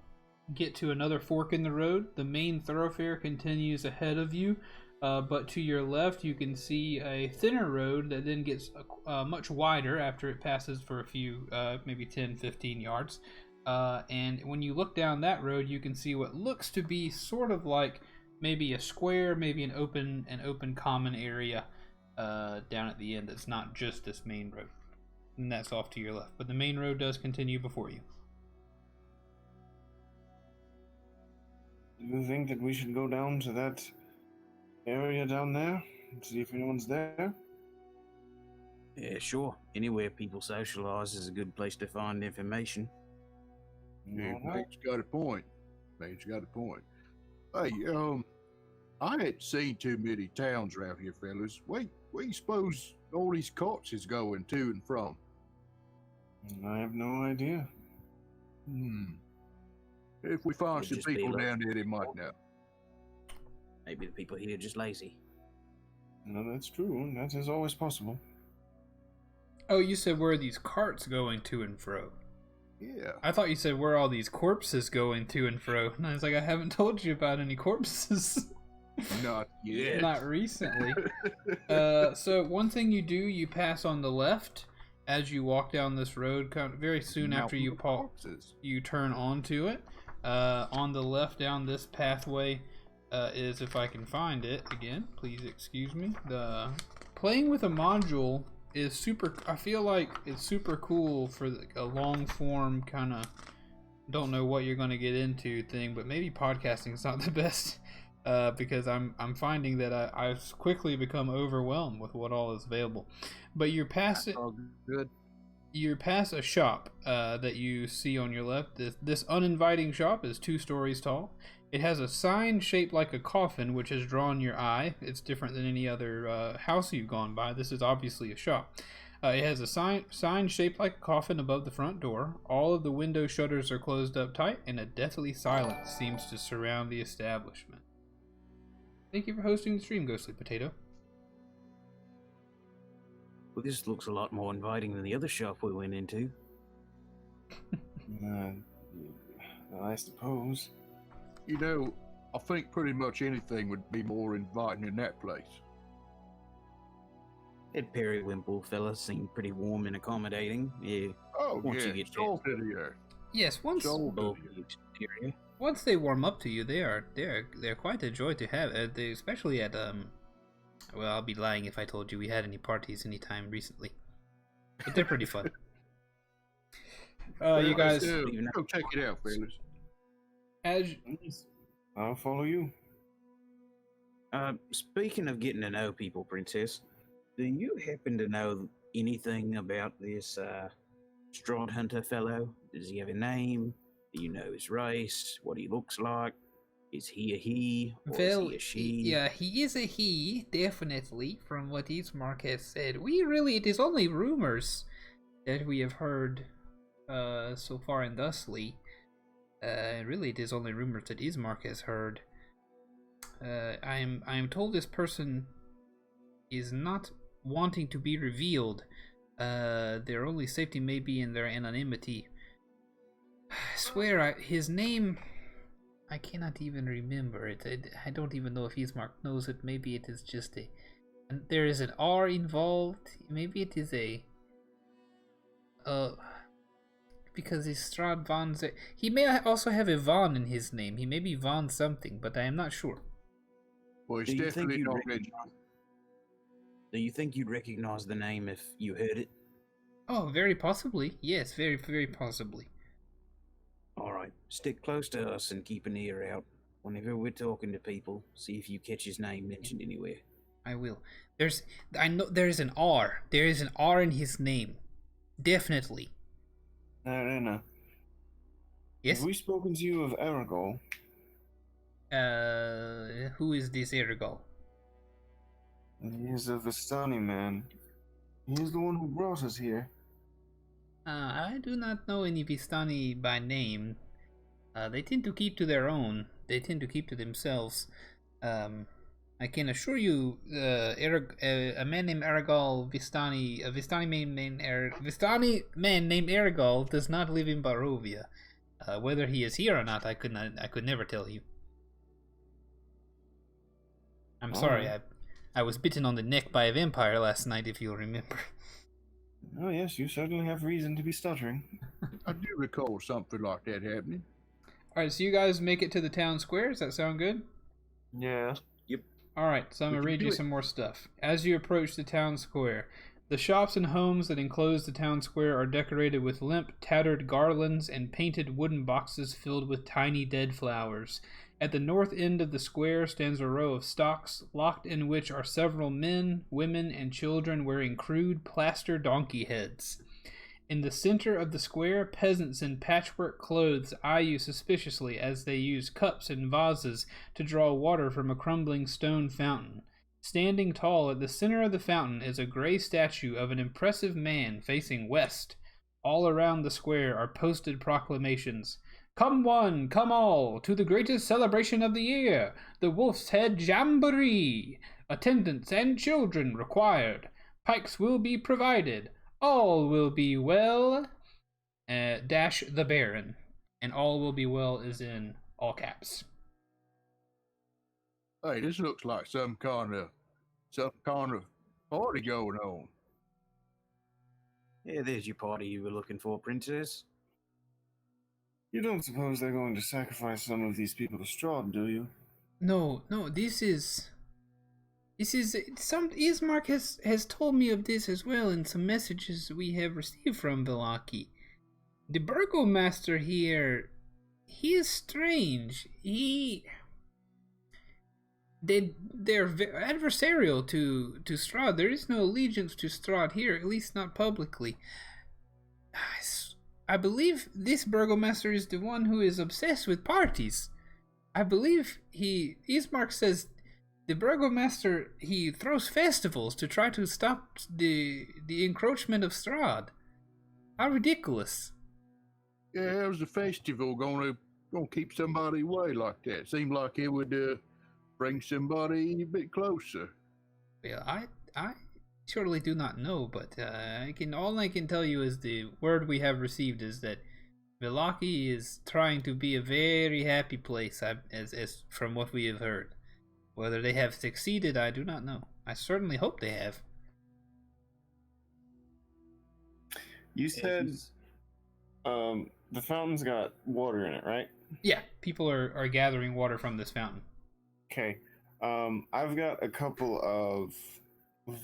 get to another fork in the road. The main thoroughfare continues ahead of you, but to your left, you can see a thinner road that then gets much wider after it passes for a few, maybe 10, 15 yards. And when you look down that road, you can see what looks to be sort of like maybe a square, maybe an open common area down at the end. It's not just this main road, and that's off to your left. But the main road does continue before you. Do you think that we should go down to that area down there and see if anyone's there? Yeah, sure. Anywhere people socialize is a good place to find information. Yeah, All right. Man's got a point. Man's got a point. Hey, I ain't seen too many towns around here, fellas. Where you suppose all these carts is going to and from? I have no idea. If we find Could some just be people like- down there, they might know. Maybe the people here are just lazy. No, that's true. That is always possible. Oh, you said where are these carts going to and fro? Yeah. I thought you said where are all these corpses going to and fro. And I was like, I haven't told you about any corpses. Not yet. Not recently. So one thing you do, you pass on the left as you walk down this road. Very soon Now after for you the corpses. you turn onto it. On the left down this pathway is, if I can find it again, please excuse me. The playing with a module is super. I feel like it's super cool for a long form kind of don't know what you're going to get into thing, but maybe podcasting is not the best because I'm finding that I've quickly become overwhelmed with what all is available. But you're past it. All good. You're past a shop that you see on your left. This uninviting shop is 2 stories tall. It has a sign shaped like a coffin, which has drawn your eye. It's different than any other house you've gone by. This is obviously a shop. It has a sign shaped like a coffin above the front door. All of the window shutters are closed up tight, and a deathly silence seems to surround the establishment. Thank you for hosting the stream, Ghostly Potato. Well, this looks a lot more inviting than the other shop we went into. I suppose. You know, I think pretty much anything would be more inviting in that place. That periwinkle fella seemed pretty warm and accommodating. Yeah, Oh, Once yeah, you get salt of the earth. Yes, once Salt of both the the earth. exterior. once they warm up to you, they're quite a joy to have. Especially at well, I'll be lying if I told you we had any parties anytime recently, but they're pretty fun. You guys, Go check it out, fellas. as I'll follow you. Speaking of getting to know people, Princess, do you happen to know anything about this Strahd Hunter fellow? Does he have a name? Do you know his race? What he looks like? Is he a he? Or is he a she? yeah, he is a he, definitely, from what Ismark has said. It is only rumors that we have heard so far and thusly. Really, it is only rumors that Ismark has heard. I am told this person is not wanting to be revealed. Their only safety may be in their anonymity. I swear, his name, I cannot even remember it. I don't even know if Ismark knows it. Maybe it is just there is an R involved. Maybe it is because it's Strahd Von he may also have a Von in his name. He may be Von something, but I am not sure. Well, it's Do you think definitely you'd not recognize- Do you think you'd recognize the name if you heard it? Oh, very possibly. Yes, very, very possibly. All right, stick close to us and keep an ear out. Whenever we're talking to people, see if you catch his name mentioned anywhere. I will. I know there's an R. There is an R in his name. Definitely. Arena. Yes? Have we spoken to you of Aragol? Who is this Ergal? He's a Vistani man. He's the one who brought us here. I do not know any Vistani by name. They tend to keep to their own. They tend to keep to themselves. I can assure you, a man named Aragal Vistani, a Vistani man named Aragal does not live in Barovia. Whether he is here or not, I could never tell you. I'm sorry, I was bitten on the neck by a vampire last night, if you'll remember. Oh yes, you certainly have reason to be stuttering. I do recall something like that happening. Alright, so you guys make it to the town square, does that sound good? Yeah. Alright, so I'm going to We can read do you it. some more stuff. As you approach the town square, the shops and homes that enclose the town square are decorated with limp, tattered garlands and painted wooden boxes filled with tiny dead flowers. At the north end of the square stands a row of stocks, locked in which are several men, women, and children wearing crude plaster donkey heads. In the center of the square, peasants in patchwork clothes eye you suspiciously as they use cups and vases to draw water from a crumbling stone fountain. Standing tall at the center of the fountain is a gray statue of an impressive man facing west. All around the square are posted proclamations. Come one, come all, to the greatest celebration of the year, the Wolf's Head Jamboree. Attendants and children required. Pikes will be provided. All will be well. Dash the Baron. And all will be well is in all caps. Hey, this looks like some kind of party going on. Yeah, there's your party you were looking for, Princess. You don't suppose they're going to sacrifice some of these people to Strahd, do you? No, this is some Ismark has told me of this as well in some messages we have received from Velaki. The burgomaster here, he is strange. They're adversarial to Strahd. There is no allegiance to Strahd here, at least not publicly. I believe this burgomaster is the one who is obsessed with parties. I believe Ismark says the burgomaster, he throws festivals to try to stop the encroachment of Strahd. How ridiculous. Yeah, how's the festival gonna keep somebody away like that? Seemed like it would bring somebody a bit closer. Well, I surely do not know, but all I can tell you is the word we have received is that Velaki is trying to be a very happy place, as from what we have heard. Whether they have succeeded, I do not know. I certainly hope they have. You said the fountain's got water in it, right? Yeah, people are gathering water from this fountain. Okay. I've got a couple of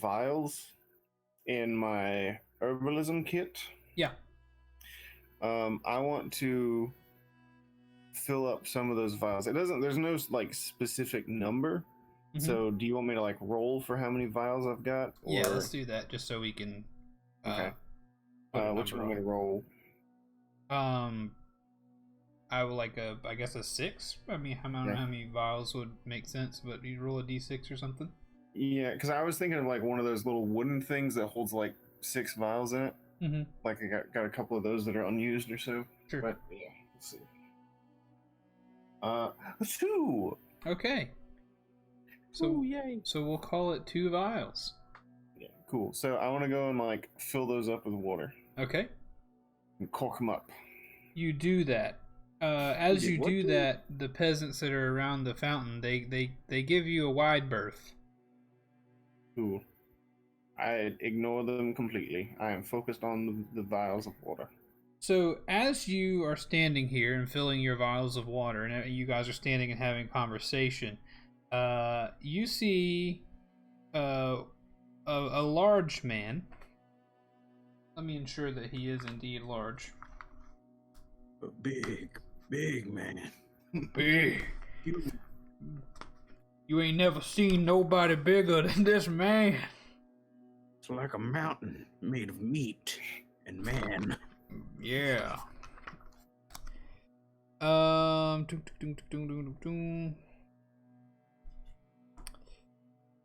vials in my herbalism kit. Yeah. I want to fill up some of those vials. There's no like specific number. Mhm. So do you want me to like roll for how many vials I've got? Yeah, let's do that just so we can Okay. put a Which one number am I gonna roll? I would like I guess a 6. I mean, I don't know how many vials would make sense, but you roll a d6 or something. Yeah, because I was thinking of like one of those little wooden things that holds like 6 vials in it. Mm-hmm. Like I got a couple of those that are unused or so. Sure. But yeah, let's see. 2. Okay. So Ooh, yay. So we'll call it 2 vials. Yeah, cool. So I want to go and like fill those up with water Okay. and cork them up. You do that. As you What do the- that, the peasants that are around the fountain, they give you a wide berth. Cool. I ignore them completely. I am focused on the vials of water. So as you are standing here and filling your vials of water, and you guys are standing and having conversation, you see a large man. Let me ensure that he is indeed large. A big man. Big. You ain't never seen nobody bigger than this man. It's like a mountain made of meat and man. Yeah.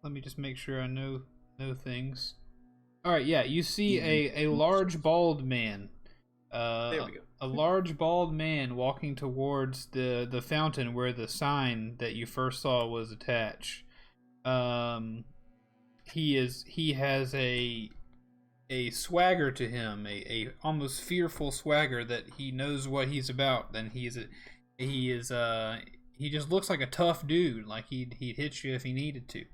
let me just make sure I know things. All right, yeah, you see a large bald man. There we go. A large bald man walking towards the fountain where the sign that you first saw was attached. He has a swagger to him, a almost fearful swagger that he knows what he's about. Then he just looks like a tough dude, like he'd hit you if he needed to.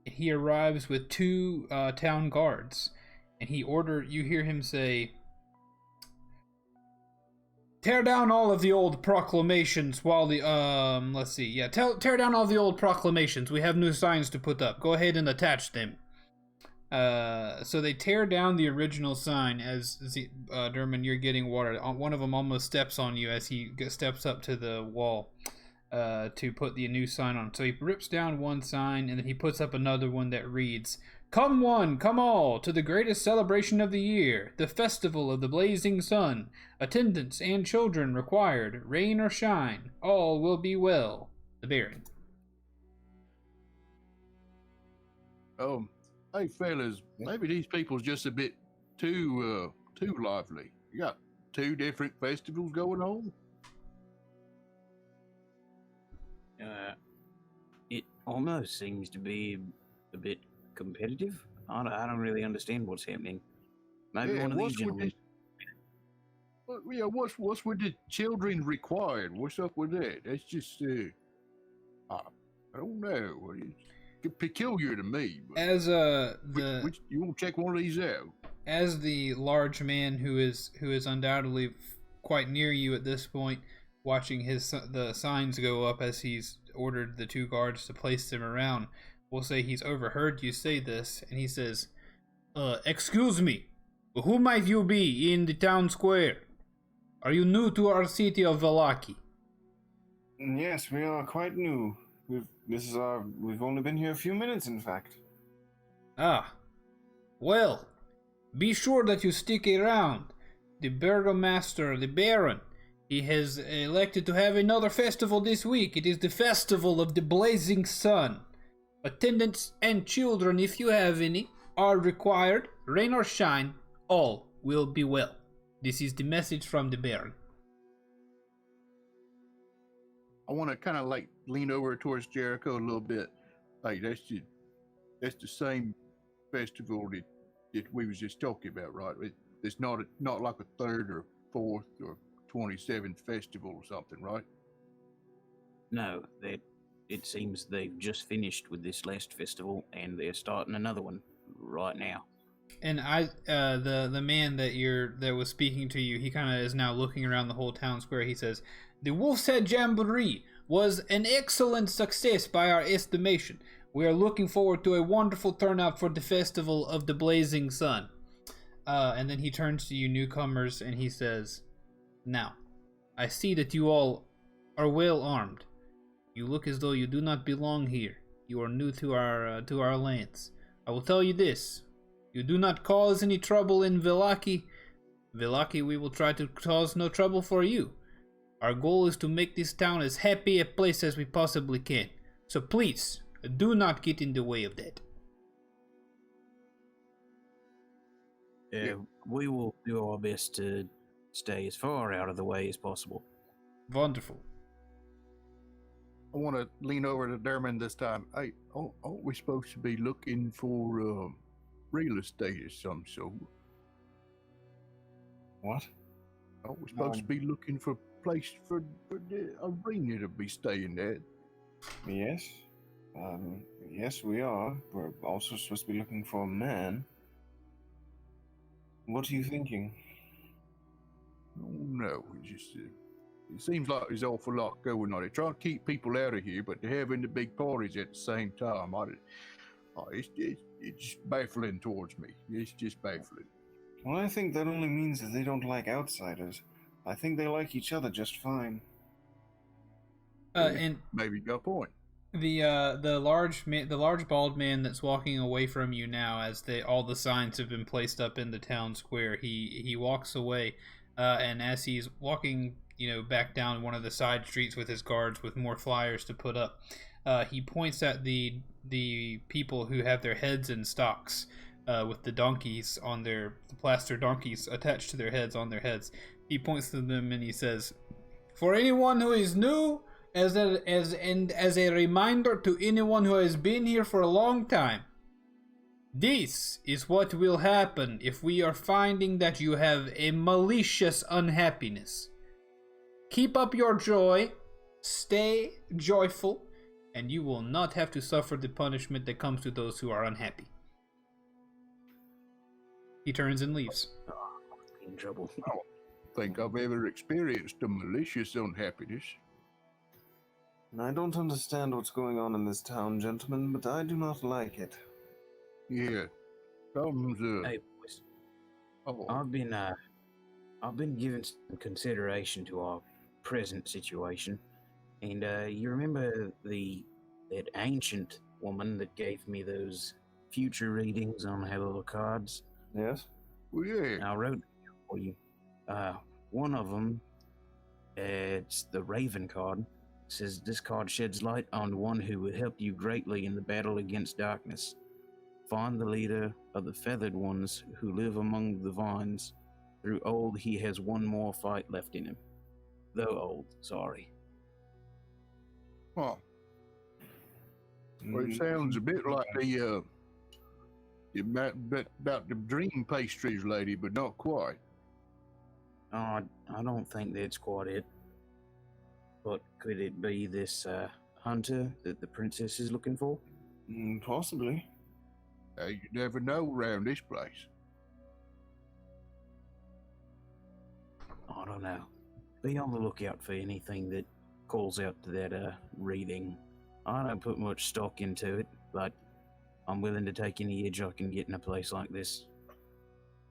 He arrives with 2 town guards, and you hear him say, "Tear down all of the old proclamations while the let's see, yeah, tear down all the old proclamations. We have new signs to put up. Go ahead and attach them." So they tear down the original sign as Derman, you're getting water. One of them almost steps on you as he steps up to the wall to put the new sign on. So he rips down one sign and then he puts up another one that reads, "Come one, come all, to the greatest celebration of the year, the festival of the blazing sun. Attendants and children required, rain or shine, all will be well. The Baron." Hey fellas, maybe these people's just a bit too lively. You got 2 different festivals going on? It almost seems to be a bit competitive. I don't really understand what's happening. Maybe one of these gentlemen. What's with the children required? What's up with that? That's just I don't know. It's peculiar to me. But As you want to check one of these out? As the large man who is undoubtedly quite near you at this point, watching the signs go up as he's ordered the 2 guards to place them around, we'll say he's overheard you say this, and he says, "Excuse me, who might you be in the town square? Are you new to our city of Vallaki?" Yes, we are quite new. We've only been here a few minutes, in fact. "Ah, well, be sure that you stick around. The burgomaster, the Baron, he has elected to have another festival this week. It is the Festival of the Blazing Sun. Attendants and children, if you have any, are required. Rain or shine, all will be well. This is the message from the Baron." I want to kind of like lean over towards Jericho a little bit. Like that's the same festival that we was just talking about, right? It's not like a 3rd or 4th or 27th festival or something, right? No, it seems they've just finished with this last festival and they're starting another one right now. And the man that was speaking to you, he kind of is now looking around the whole town square. He says, "The Wolf's Head Jamboree was an excellent success by our estimation. We are looking forward to a wonderful turnout for the Festival of the Blazing Sun." And then he turns to you newcomers and he says, "Now, I see that you all are well armed. You look as though you do not belong here. You are new to our lands. I will tell you this. You do not cause any trouble in Vallaki. We will try to cause no trouble for you. Our goal is to make this town as happy a place as we possibly can. So please, do not get in the way of that." We will do our best to stay as far out of the way as possible. Wonderful. I want to lean over to Derman this time. Hey, aren't we supposed to be looking for real estate of some sort? What? Aren't we supposed to be looking for a place for the arena to be staying at? Yes. Yes, we are. We're also supposed to be looking for a man. What are you thinking? Oh, no, it seems like there's an awful lot going on. They try to keep people out of here, but they're having the big parties at the same time. It's just baffling towards me. It's just baffling. Well, I think that only means that they don't like outsiders. I think they like each other just fine. And maybe you got a point. the large bald man that's walking away from you now, as all the signs have been placed up in the town square, he walks away, and as he's walking, back down one of the side streets with his guards with more flyers to put up, He points at the people who have their heads in stocks, with the donkeys on the plaster donkeys attached to their heads on their heads. He points to them and he says, "For anyone who is new, as a reminder to anyone who has been here for a long time, this is what will happen if we are finding that you have a malicious unhappiness. Keep up your joy, stay joyful, and you will not have to suffer the punishment that comes to those who are unhappy." He turns and leaves. In trouble. I don't think I've ever experienced a malicious unhappiness. I don't understand what's going on in this town, gentlemen, but I do not like it. Yeah. Something's Hey, boys. oh, I've been giving some consideration to our present situation, and you remember that ancient woman that gave me those future readings on her little cards? Yes? well, yeah. I wrote them for you. One of them, it's the Raven card. Says this card sheds light on one who would help you greatly in the battle against darkness. Find the leader of the feathered ones who live among the vines. Through old, he has one more fight left in him. Though old, sorry. Huh. Well, it sounds a bit like about the dream pastries lady, but not quite. I don't think that's quite it. But could it be this hunter that the princess is looking for? Possibly. You never know around this place. I don't know. Be on the lookout for anything that calls out to that reading. I don't put much stock into it, but I'm willing to take any edge I can get in a place like this.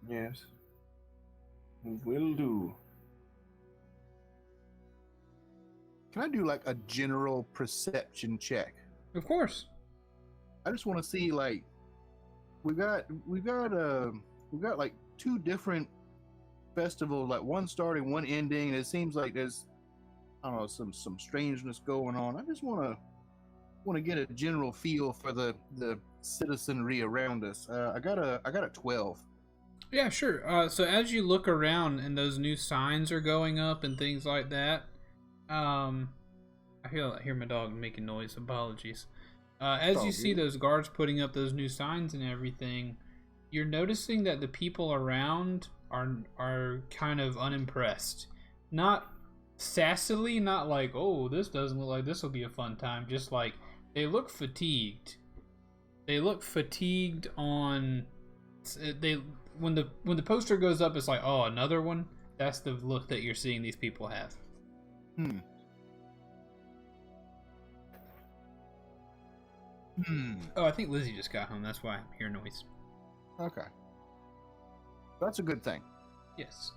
Yes. Will do. Can I do like a general perception check? Of course. I just want to see like we got like two different festivals, like one starting, one ending, and it seems like there's, I don't know, some strangeness going on. I just want to get a general feel for the citizenry around us. I got a 12. Yeah, sure. So as you look around and those new signs are going up and things like that, I hear my dog making noise. Apologies. As you see those guards putting up those new signs and everything, you're noticing that the people around are kind of unimpressed. Not sassily, not like, oh, this doesn't look like this will be a fun time. Just like they look fatigued. They look fatigued on. When the poster goes up, it's like, oh, another one. That's the look that you're seeing these people have. Oh, I think Lizzie just got home. That's why I hear noise. Okay. That's a good thing. Yes.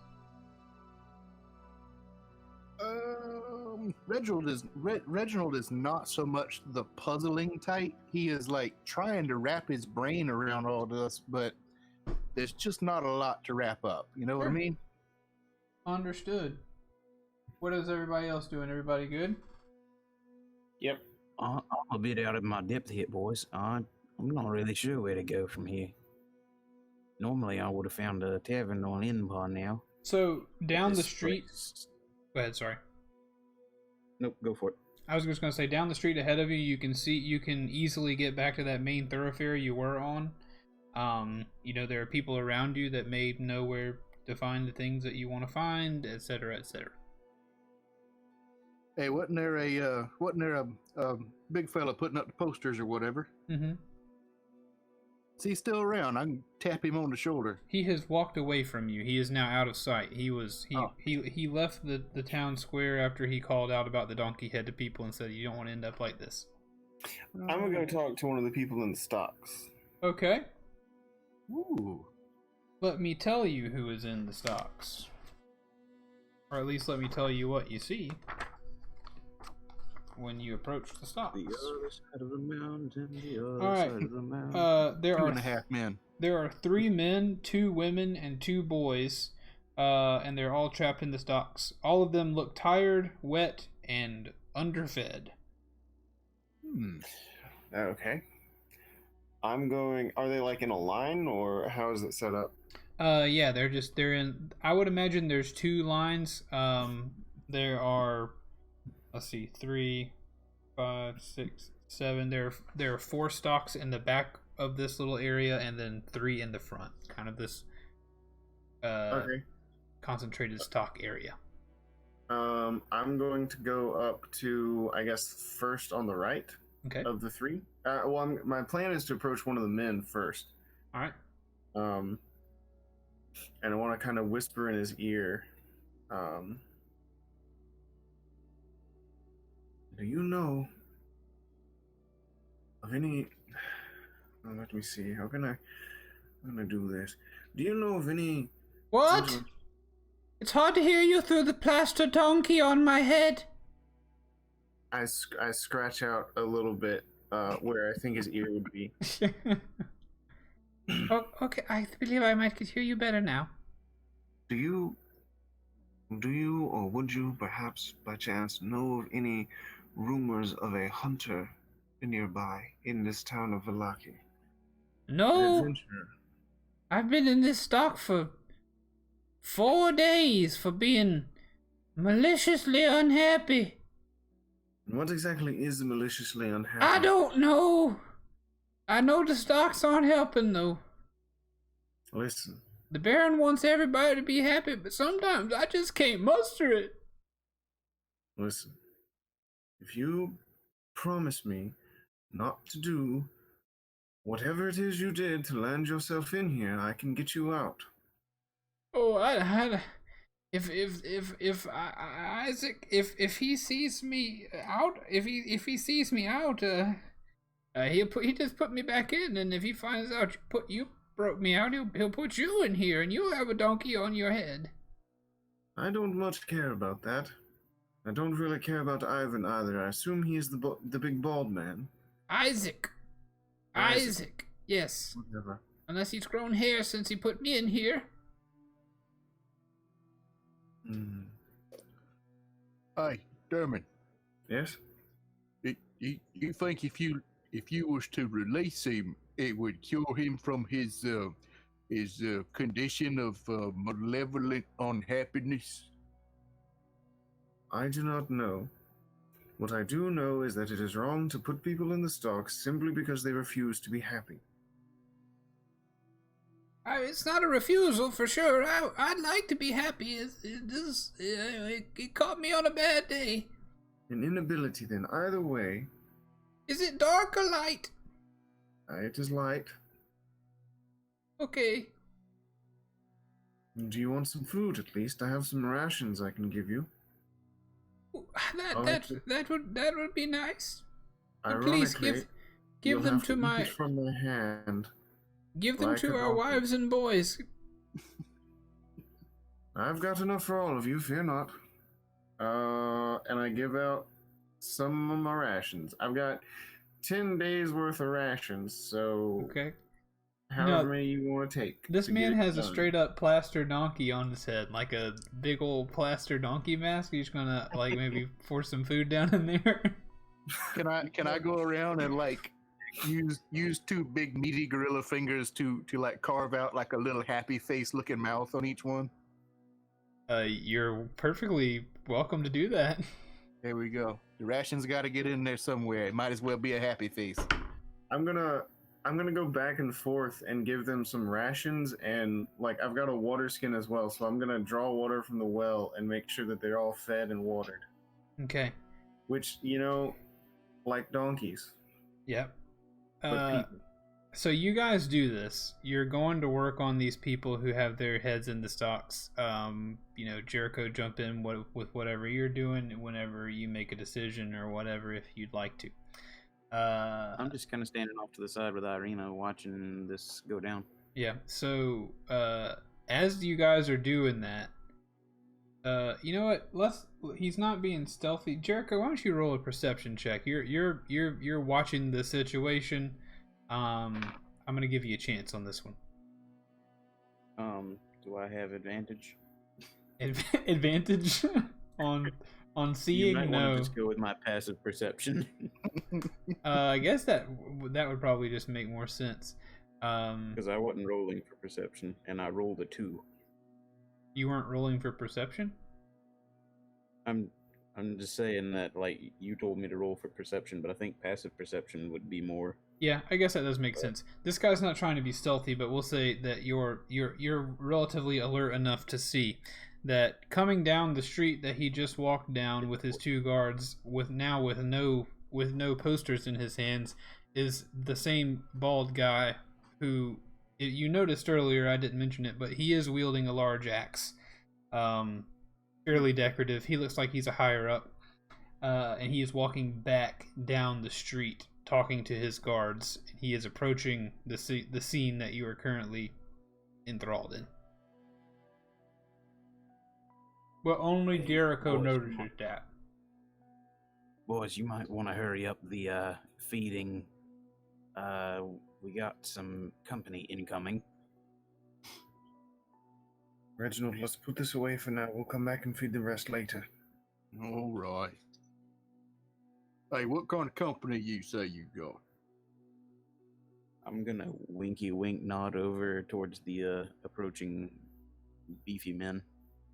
Reginald is not so much the puzzling type. He is like trying to wrap his brain around all this, but there's just not a lot to wrap up. You know what I mean? Understood. What is everybody else doing? Everybody good? Yep. I'm a bit out of my depth here, boys. I'm not really sure where to go from here. Normally, I would have found a tavern on in by now. So down the This street. place- Go ahead. Sorry. Nope, go for it. I was just going to say, down the street ahead of you, you can easily get back to that main thoroughfare you were on. There are people around you that may know where to find the things that you want to find, etc., etc. Hey, wasn't there a big fella putting up the posters or whatever? Mm-hmm. Is he still around? I can tap him on the shoulder. He has walked away from you. He is now out of sight. He left the town square after he called out about the donkey head to people and said, "You don't want to end up like this." I'm gonna go talk to one of the people in the stocks. Okay. Ooh. Let me tell you who is in the stocks. Or at least let me tell you what you see when you approach the stocks. The other side of the mountain, the other All right. side of the mountain. There 2.5 men. There are 3 men, 2 women, and 2 boys, and they're all trapped in the stocks. All of them look tired, wet, and underfed. Okay. I'm going. Are they like in a line, or how is it set up? Yeah, they're in. I would imagine there's two lines. There are, let's see, 3, 5, 6, 7. There are 4 stalks in the back of this little area, and then 3 in the front. Kind of this Okay. concentrated stock area. I'm going to go up to, I guess, first on the right Okay. of the 3. Well, my plan is to approach one of the men first. All right. And I want to kind of whisper in his ear. Do you know of any? Let me see. How can I do this? Do you know of any? What? It's hard to hear you through the plaster donkey on my head. I scratch out a little bit where I think his ear would be. Oh, okay, I believe I might hear you better now. Do you or would you perhaps by chance know of any rumors of a hunter nearby in this town of Vallaki? No, An adventurer. I've been in this stock for 4 days for being maliciously unhappy. What exactly is maliciously unhappy? I don't know. I know the stocks aren't helping though. Listen. The Baron wants everybody to be happy, but sometimes I just can't muster it. Listen. If you promise me not to do whatever it is you did to land yourself in here, I can get you out. Oh, if Isaac, if he sees me out, if he sees me out, he just put me back in, and if he finds out you broke me out, he'll put you in here, and you'll have a donkey on your head. I don't much care about that. I don't really care about Ivan either. I assume he is the big bald man. Isaac. Yes. Whatever. Unless he's grown hair since he put me in here. Hey, Dermot. Yes? You think if you was to release him, it would cure him from his condition of malevolent unhappiness? I do not know. What I do know is that it is wrong to put people in the stocks simply because they refuse to be happy. It's not a refusal for sure. I'd like to be happy. It caught me on a bad day. An inability then, either way. Is it dark or light? It is light. Okay. Do you want some food at least? I have some rations I can give you. That would be nice. Ironically, please give them to my from my hand. Give them to our wives and boys. I've got enough for all of you, fear not. And I give out some of my rations. I've got 10 days worth of rations, so okay. However many you want to take. This man has a straight up plaster donkey on his head, like a big old plaster donkey mask. He's gonna like maybe force some food down in there. Can I go around and like use 2 big meaty gorilla fingers to like carve out like a little happy face looking mouth on each one? You're perfectly welcome to do that. There we go. The rations got to get in there somewhere. It might as well be a happy face. I'm gonna go back and forth and give them some rations, and like I've got a water skin as well, so I'm gonna draw water from the well and make sure that they're all fed and watered. Okay. Which, like donkeys. Yep. But people. So you guys do this. You're going to work on these people who have their heads in the stocks. Jericho, jump in with whatever you're doing whenever you make a decision or whatever if you'd like to. I'm just kind of standing off to the side with Irina watching this go down. Yeah, so as you guys are doing that, you know what? He's not being stealthy. Jericho, why don't you roll a perception check? You're watching the situation. I'm gonna give you a chance on this one. Do I have advantage? Advantage on On You seeing, might want no. to just go with my passive perception. I guess that would probably just make more sense. Because I wasn't rolling for perception, and I rolled a 2. You weren't rolling for perception? I'm just saying that, like, you told me to roll for perception, but I think passive perception would be more. Yeah, I guess that does make sense. This guy's not trying to be stealthy, but we'll say that you're relatively alert enough to see that coming down the street that he just walked down with his 2 guards, with no posters in his hands, is the same bald guy who you noticed earlier. I didn't mention it, but he is wielding a large axe. Fairly decorative. He looks like he's a higher up, and he is walking back down the street, talking to his guards. He is approaching the scene that you are currently enthralled in. But only Jericho noticed that. Boys, you might want to hurry up the feeding. We got some company incoming. Reginald, let's put this away for now. We'll come back and feed the rest later. All right. Hey, what kind of company you say you got? I'm gonna winky wink nod over towards the approaching beefy men.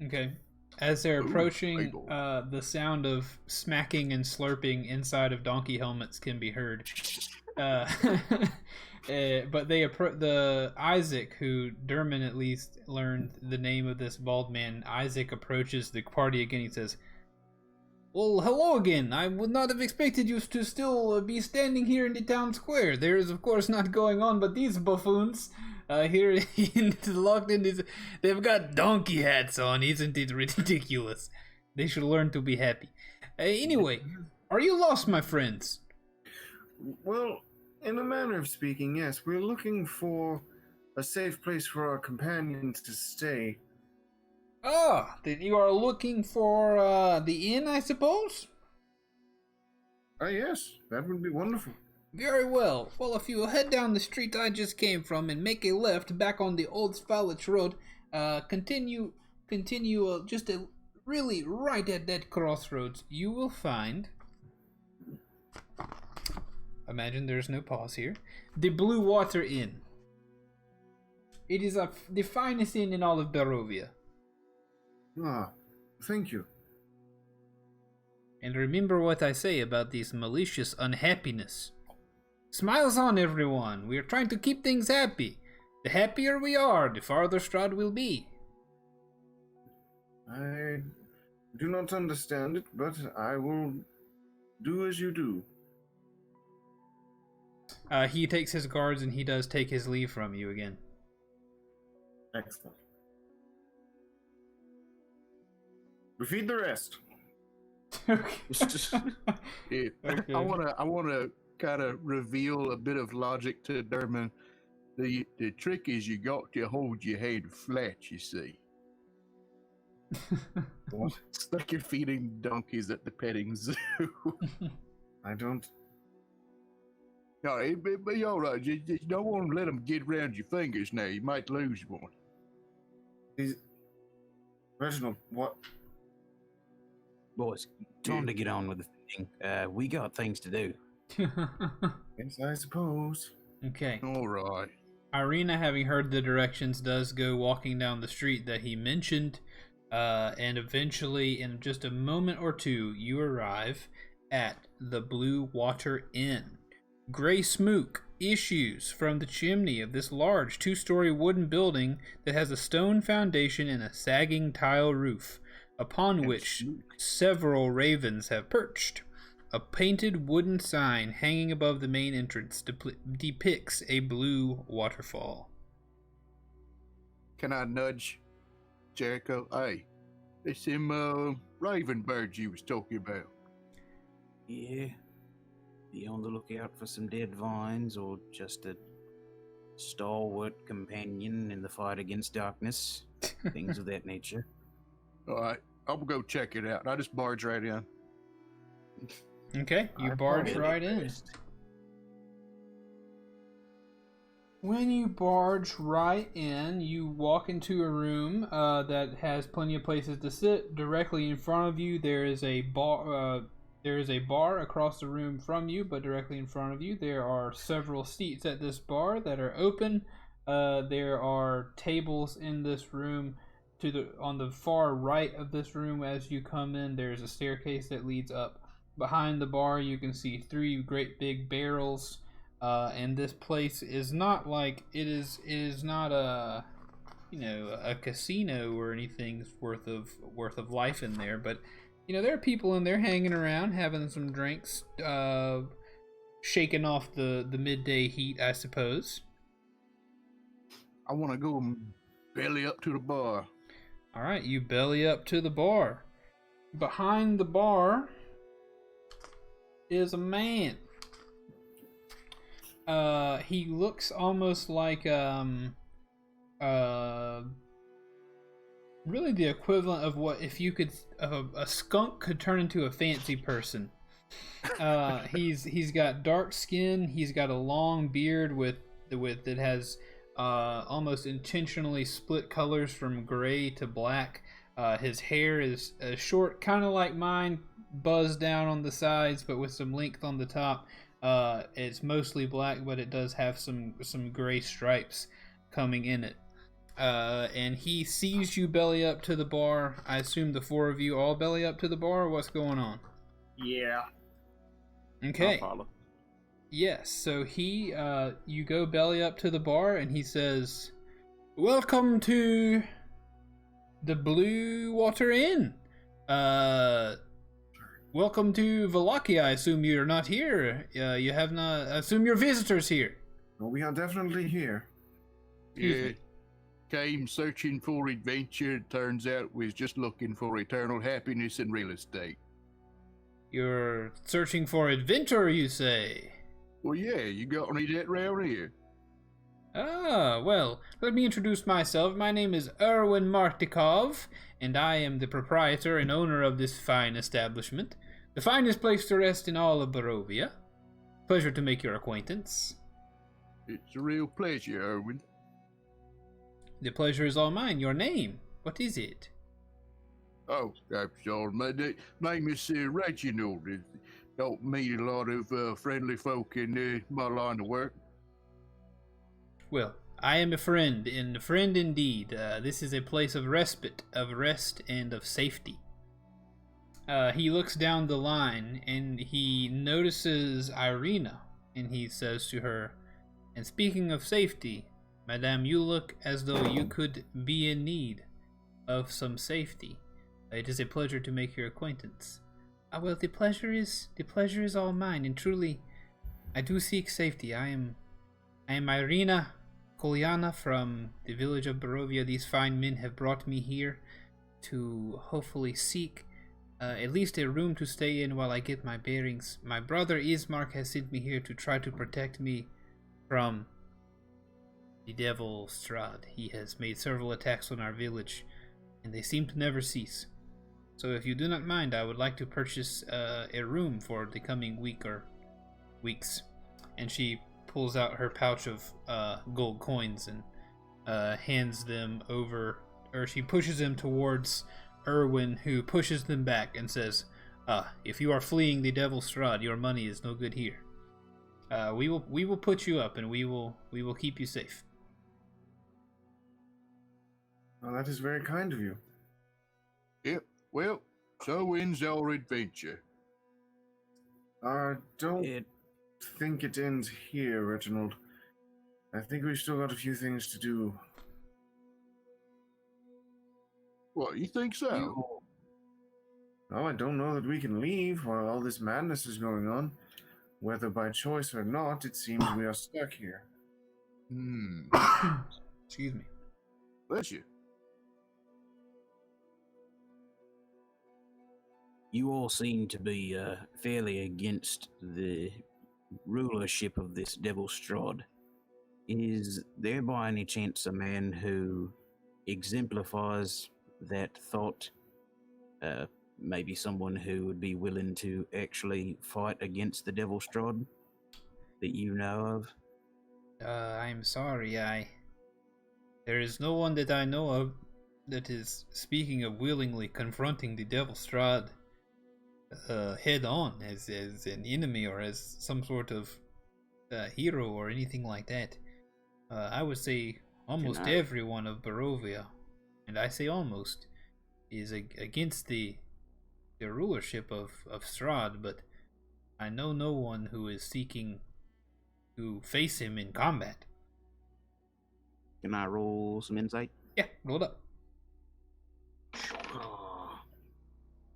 Okay. As they're Ooh, approaching, bagel. the sound of smacking and slurping inside of donkey helmets can be heard. But the Isaac, who Derman at least learned the name of this bald man. Isaac approaches the party again. He says, "Well, hello again. I would not have expected you to still be standing here in the town square. There is, of course, not going on, but these buffoons here locked in this. They've got donkey hats on. Isn't it ridiculous? They should learn to be happy. Anyway, are you lost, my friends?" Well, in a manner of speaking, yes. We're looking for a safe place for our companions to stay. Ah, then you are looking for the inn, I suppose? Yes, that would be wonderful. Very well. Well, if you head down the street I just came from and make a left back on the old Spalitz Road, continue just really right at that crossroads, you will find... Imagine there's no pause here. The Blue Water Inn. It is the finest inn in all of Barovia. Ah, thank you. And remember what I say about this malicious unhappiness. Smiles on, everyone. We are trying to keep things happy. The happier we are, the farther Strahd will be. I do not understand it, but I will do as you do. He takes his guards and he does take his leave from you again. Excellent. We feed the rest. Yeah, Okay. I wanna kind of reveal a bit of logic to Derman. The trick is you got to hold your head flat. You see, What? it's like you're feeding donkeys at the petting zoo. I don't. No, it'd be all right. You don't want to let them get around your fingers. Now you might lose one. Reginald, what? Boys, time to get on with the feeding. We got things to do. Yes, I suppose. Okay. All right. Irina, having heard the directions, does go walking down the street that he mentioned, and eventually, in just a moment or two, you arrive at the Blue Water Inn. Gray smoke issues from the chimney of this large 2-story wooden building that has a stone foundation and a sagging tile roof, upon which several ravens have perched. A painted wooden sign hanging above the main entrance depicts a blue waterfall. Can I nudge Jericho? Hey, it's them raven birds you was talking about. Yeah. Be on the lookout for some dead vines or just a stalwart companion in the fight against darkness. Things of that nature. All right, I'm gonna go check it out. I just barge right in. Okay, you I barge follow. right in. When you barge right in, you walk into a room that has plenty of places to sit. Directly in front of you, there is a bar. There is a bar across the room from you, but directly in front of you, there are several seats at this bar that are open. There are tables in this room. On the far right of this room, as you come in, there's a staircase that leads up. Behind the bar, you can see three great big barrels. And this place is not like it is not a a casino or anything worth of life in there, but there are people in there hanging around having some drinks, shaking off the midday heat, I suppose. I want to go and belly up to the bar. All right, you belly up to the bar. Behind the bar is a man. He looks almost like really the equivalent of what if you could a skunk could turn into a fancy person. He's got dark skin. He's got a long beard that has almost intentionally split colors from gray to black. His hair is short, kind of like mine, buzzed down on the sides, but with some length on the top. It's mostly black, but it does have some gray stripes coming in it. And he sees you belly up to the bar. I assume the four of you all belly up to the bar, or what's going on? Yeah. Okay. I'll follow. Yes, so you go belly up to the bar, and he says, "Welcome to the Blue Water Inn. Welcome to Wallachia. I assume you're not here. You have not. I assume you're visitors here." Well, we are definitely here. Excuse Yeah. me. Came searching for adventure. Turns out was just looking for eternal happiness in real estate. You're searching for adventure, you say? Well, yeah, you got any of that round here? Ah, well, let me introduce myself. My name is Erwin Martikov, and I am the proprietor and owner of this fine establishment. The finest place to rest in all of Barovia. Pleasure to make your acquaintance. It's a real pleasure, Erwin. The pleasure is all mine. Your name? What is it? Oh, I'm sorry. My name is Reginald. Don't meet a lot of friendly folk in my line of work. Well, I am a friend indeed. This is a place of respite, of rest, and of safety. He looks down the line, and he notices Irina, and he says to her, "And speaking of safety, Madame, you look as though you could be in need of some safety. It is a pleasure to make your acquaintance." Well, the pleasure is all mine, and truly, I do seek safety. I am Irina Kolyana from the village of Barovia. These fine men have brought me here to hopefully seek at least a room to stay in while I get my bearings. My brother Ismark has sent me here to try to protect me from the devil Strahd. He has made several attacks on our village, and they seem to never cease. So if you do not mind, I would like to purchase a room for the coming week or weeks. And she pulls out her pouch of gold coins and hands them over, or she pushes them towards Erwin, who pushes them back and says, "If you are fleeing the devil Strahd, your money is no good here. We will put you up, and we will keep you safe." Well, that is very kind of you. Yep. Well, so ends our adventure. Don't It think it ends here, Reginald. I think we've still got a few things to do. What, you think so? Oh, I don't know that we can leave while all this madness is going on. Whether by choice or not, it seems we are stuck here. Excuse me. Bless you. You all seem to be fairly against the rulership of this devil Strahd. Is there by any chance a man who exemplifies that thought? Maybe someone who would be willing to actually fight against the devil Strahd that you know of? I'm sorry, there is no one that I know of that is speaking of willingly confronting the Devil Strahd head on as an enemy or as some sort of hero or anything like that. I would say almost everyone of Barovia, and I say almost, is against the rulership of Strahd, but I know no one who is seeking to face him in combat. Can I roll some insight? Yeah, roll it up.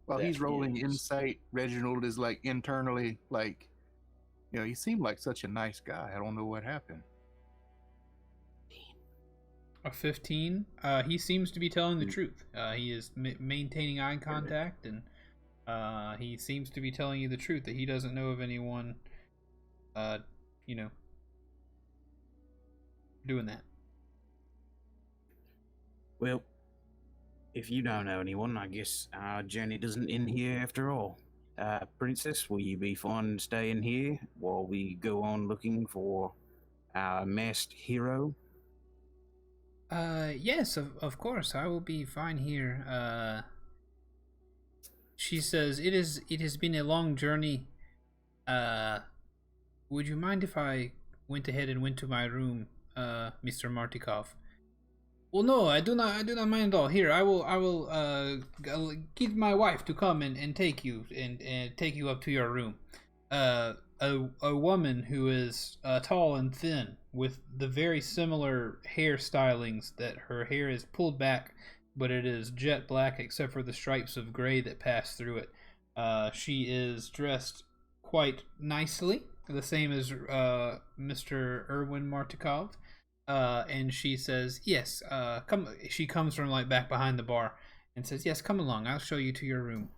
While That he's rolling is- insight, Reginald is like internally like, he seemed like such a nice guy. I don't know what happened. A 15. He seems to be telling the truth. He is maintaining eye contact, and he seems to be telling you the truth that he doesn't know of anyone, doing that. Well, if you don't know anyone, I guess our journey doesn't end here after all. Princess, will you be fine staying here while we go on looking for our masked hero? Yes, of course, I will be fine here. She says, it has been a long journey. Would you mind if I went ahead and went to my room, Mr. Martikov? Well, no, I do not mind at all. Here, I will get my wife to come and take you and take you up to your room. A woman who is tall and thin with the very similar hair stylings, that her hair is pulled back, but it is jet black except for the stripes of gray that pass through it. She is dressed quite nicely, the same as Mr. Erwin Martikov. And she says, yes, come. She comes from like back behind the bar and says, yes, come along, I'll show you to your room.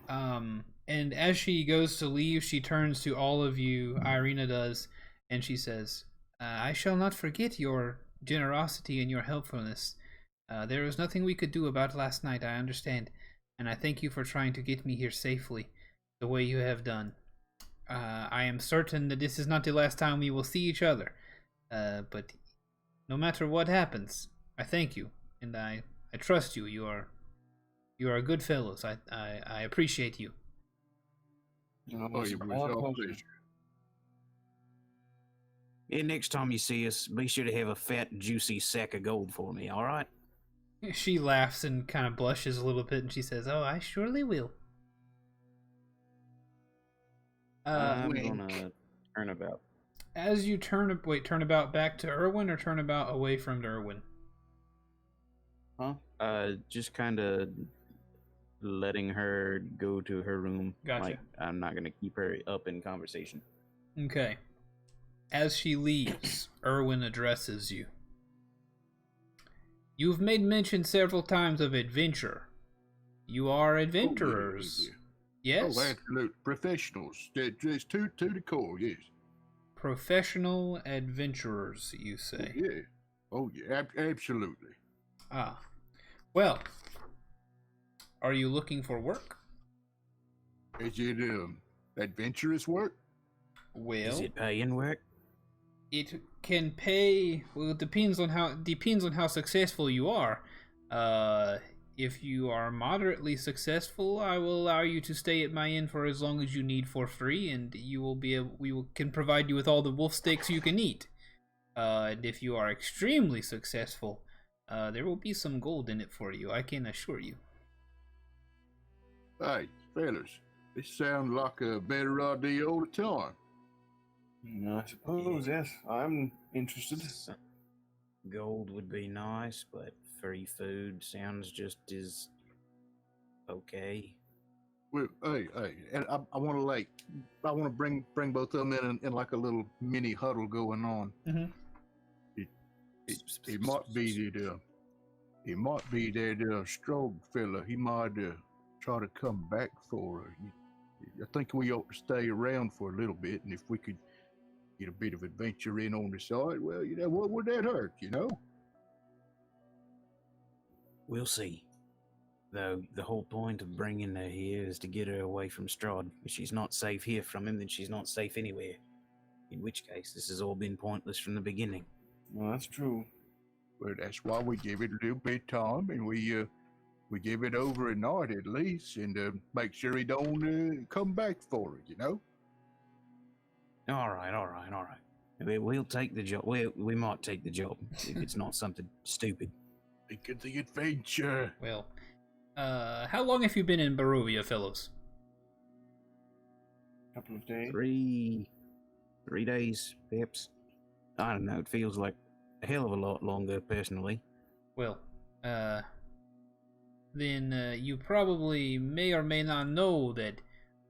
And as she goes to leave, she turns to all of you, Irina does, and she says, I shall not forget your generosity and your helpfulness. There was nothing we could do about last night, I understand, and I thank you for trying to get me here safely, the way you have done. I am certain that this is not the last time we will see each other, but no matter what happens, I thank you, and I trust you. You are good fellows. I appreciate you. Oh, it was our pleasure. And next time you see us, be sure to have a fat, juicy sack of gold for me, all right? She laughs and kind of blushes a little bit, and she says, "Oh, I surely will." I'm gonna turn about. As you turn about back to Erwin, or turn about away from Erwin? Huh? Just kind of letting her go to her room. Gotcha. Like, I'm not gonna keep her up in conversation. Okay. As she leaves, Erwin addresses you. You've made mention several times of adventure. You are adventurers. Yes? Oh, absolute professionals. That's to the core, yes. Professional adventurers, you say? Oh, yeah, absolutely. Ah. Well, are you looking for work? Is it adventurous work? Well, Is it paying work? it can pay. Well, it depends on how successful you are. If you are moderately successful, I will allow you to stay at my inn for as long as you need for free, and can provide you with all the wolf steaks you can eat. And if you are extremely successful, there will be some gold in it for you, I can assure you. Hey, fellas, this sounds like a better idea all the time. I suppose, yes. I'm interested. Gold would be nice, but free food sounds just as okay. Well, hey, and I want to bring both of them in like a little mini huddle going on. Mhm. It might be that Strahd fella. He might try to come back for her. I think we ought to stay around for a little bit, and if we could get a bit of adventure in on the side, well, what would that hurt, We'll see. Though the whole point of bringing her here is to get her away from Strahd. If she's not safe here from him, then she's not safe anywhere. In which case, this has all been pointless from the beginning. Well, that's true. Well, that's why we give it a little bit of time, and we give it over a night at least, and make sure he don't come back for it. You know. All right. We'll take the job. We might take the job if it's not something stupid. Think of the adventure. Well, how long have you been in Barovia, fellows? Couple of days. 3 days, perhaps. I don't know. It feels like a hell of a lot longer, personally. Well, then you probably may or may not know that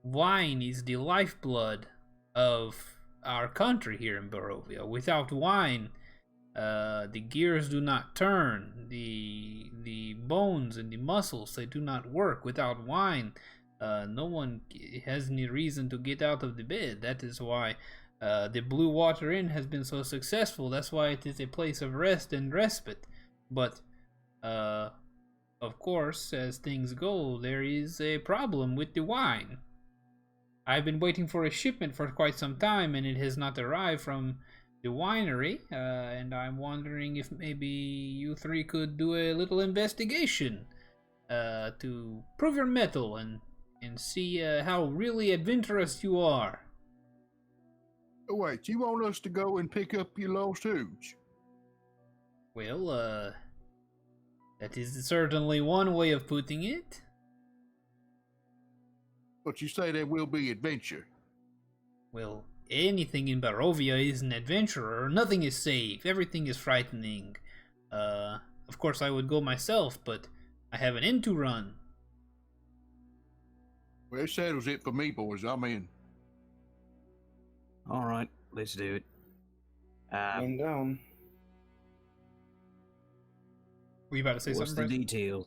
wine is the lifeblood of our country here in Barovia. Without wine, the gears do not turn. The bones and the muscles, they do not work. Without wine, no one has any reason to get out of the bed. That is why the Blue Water Inn has been so successful. That's why it is a place of rest and respite. But, of course, as things go, there is a problem with the wine. I've been waiting for a shipment for quite some time, and it has not arrived from the winery, and I'm wondering if maybe you three could do a little investigation to prove your mettle and see how really adventurous you are. Oh, wait, you want us to go and pick up your lost hooch? Well, that is certainly one way of putting it. But you say there will be adventure. Well, anything in Barovia is an adventurer. Nothing is safe. Everything is frightening. Of course I would go myself, but I have an inn to run. Well, that settles it for me, boys. I'm in. All right, let's do it. I'm down. Were you about to say What's something, the Brett? details?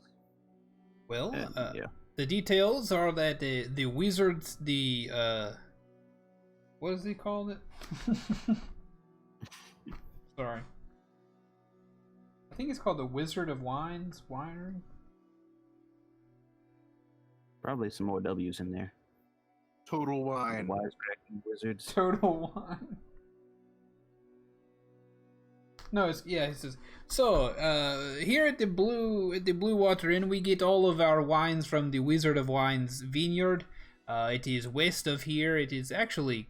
Well, Yeah. the details are that the wizards, what does he call it? Sorry. I think it's called the Wizard of Wines Winery. Probably some more W's in there. Total wine. Wisecracking wizards. Total Wine. No, it says so. Here at the Blue Water Inn, we get all of our wines from the Wizard of Wines vineyard. It is west of here. It is actually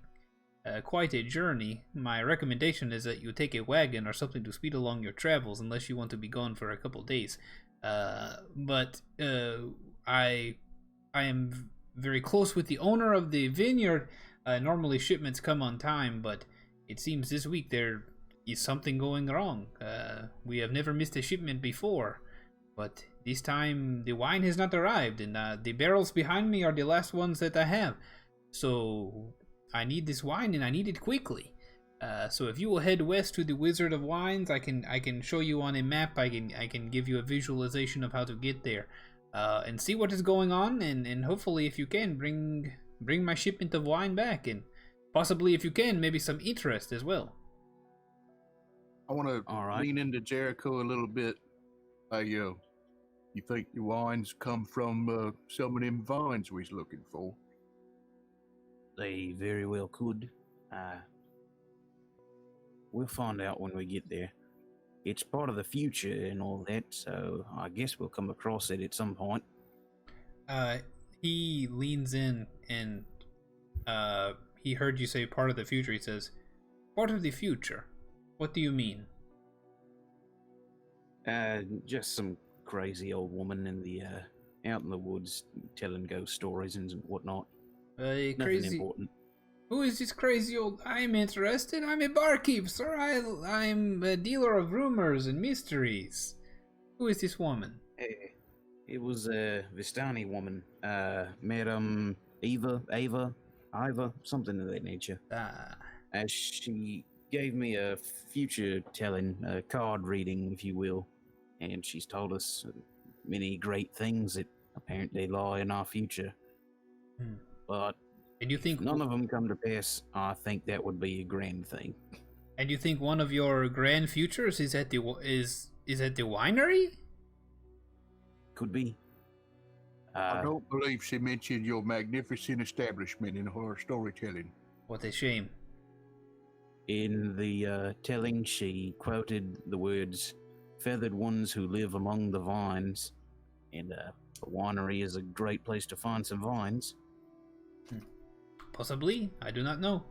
quite a journey. My recommendation is that you take a wagon or something to speed along your travels, unless you want to be gone for a couple days. But I am very close with the owner of the vineyard. Normally shipments come on time, but it seems this week there is something going wrong. We have never missed a shipment before, but this time the wine has not arrived, and the barrels behind me are the last ones that I have. So I need this wine, and I need it quickly. So if you will head west to the Wizard of Wines, I can show you on a map. I can give you a visualization of how to get there, and see what is going on, and hopefully, if you can, bring my shipment of wine back, and possibly, if you can, maybe some interest as well. I want to All right. lean into Jericho a little bit. You think your wines come from some of them vines we's looking for? They very well could. We'll find out when we get there. It's part of the future and all that, so I guess we'll come across it at some point. He leans in and he heard you say part of the future. He says, "Part of the future? What do you mean?" Just some crazy old woman in the out in the woods telling ghost stories and whatnot. Nothing Crazy. important. Who is this crazy old? I'm interested. I'm a barkeep, sir. I'm a dealer of rumors and mysteries. Who is this woman? It was a Vistani woman, Madam Ava, something of that nature. As she gave me a future telling, a card reading, if you will, and she's told us many great things that apparently lie in our future. But And you think none of them come to pass. I think that would be a grand thing. And you think one of your grand futures is at the winery? Could be. I don't believe she mentioned your magnificent establishment in her storytelling. What a shame. In the telling, she quoted the words, "Feathered ones who live among the vines," and a winery is a great place to find some vines. Possibly, I do not know.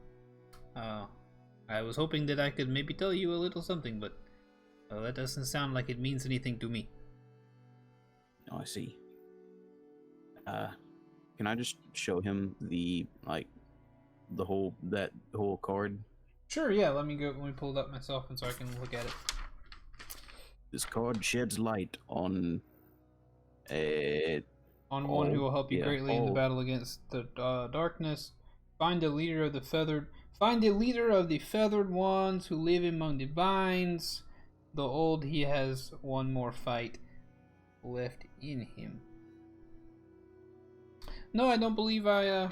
I was hoping that I could maybe tell you a little something, but that doesn't sound like it means anything to me. I see. Can I just show him the whole card? Sure, yeah. Let me pull it up myself, and so I can look at it. This card sheds light on one who will help you greatly in the battle against the darkness. Find the leader of the feathered ones who live among the vines. The old, he has one more fight left in him. No, I don't believe no,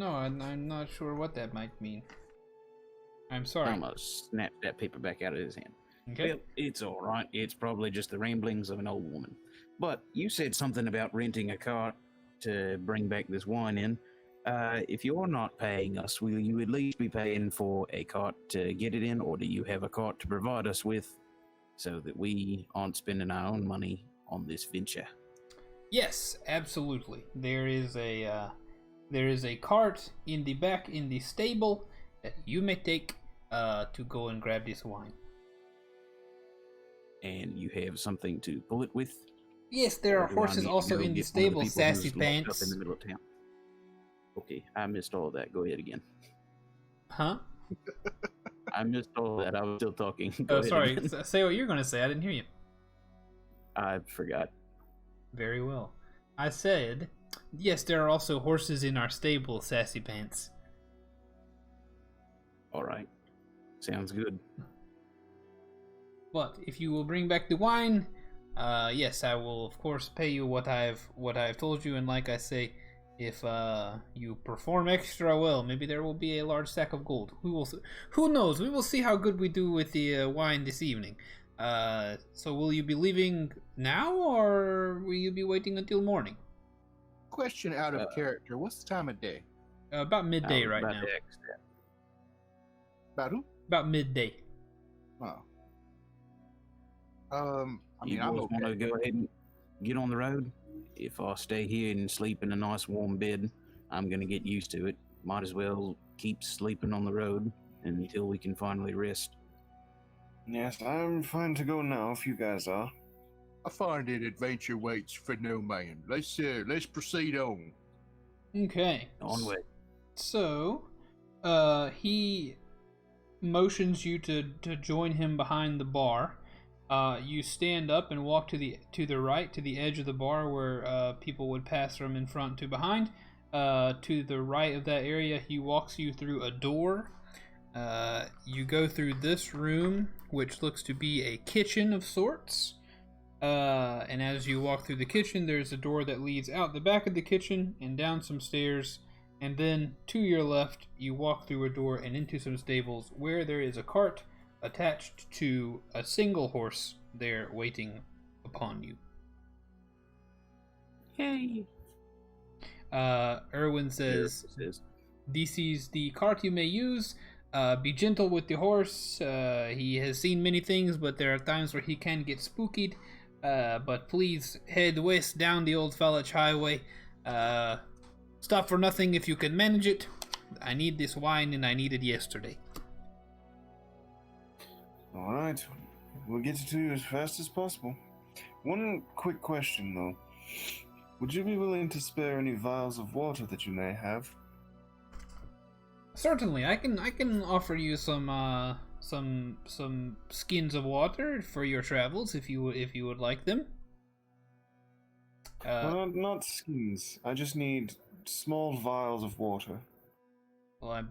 I'm not sure what that might mean. I'm sorry. I'm gonna snap that paper back out of his hand. Okay. Well, it's all right. It's probably just the ramblings of an old woman. But you said something about renting a cart to bring back this wine in. If you're not paying us, will you at least be paying for a cart to get it in, or do you have a cart to provide us with so that we aren't spending our own money on this venture? Yes, absolutely. There is a cart in the back in the stable that you may take to go and grab this wine. And you have something to pull it with? Yes, there Or are do I horses need to also go in the get one of stable, people sassy who's locked up pants. in the middle of town? Okay, I missed all of that. Go ahead again. Huh? I missed all of that. I was still talking. Go Oh, ahead sorry. again. Say what you're going to say. I didn't hear you. I forgot. Very well. I said, yes, there are also horses in our stable, sassy pants. All right. Sounds good. But if you will bring back the wine, yes, I will of course pay you what I've told you. And like I say, if you perform extra well, maybe there will be a large sack of gold. Who knows? We will see how good we do with the wine this evening. So will you be leaving now, or will you be waiting until morning? Question out of character. What's the time of day? About midday right now. About who? About midday. Oh. I mean, You I'm boys okay. want to go ahead and get on the road? If I stay here and sleep in a nice warm bed, I'm going to get used to it. Might as well keep sleeping on the road until we can finally rest. Yes, I'm fine to go now if you guys are. I find that adventure waits for no man. Let's proceed on. Okay. Onward. So, he motions you to join him behind the bar. You stand up and walk to the right, to the edge of the bar where people would pass from in front to behind. To the right of that area, he walks you through a door. You go through this room, which looks to be a kitchen of sorts. And as you walk through the kitchen, there's a door that leads out the back of the kitchen and down some stairs. And then to your left, you walk through a door and into some stables where there is a cart attached to a single horse there waiting upon you. Yay! Erwin says, "This is the cart you may use. Be gentle with the horse. He has seen many things, but there are times where he can get spooked. But please head west down the Old Falach Highway. Stop for nothing if you can manage it. I need this wine and I need it yesterday." Alright, we'll get it to you as fast as possible. One quick question though. Would you be willing to spare any vials of water that you may have? Certainly, I can offer you some skins of water for your travels if you would like them. Not skins. I just need small vials of water. Well,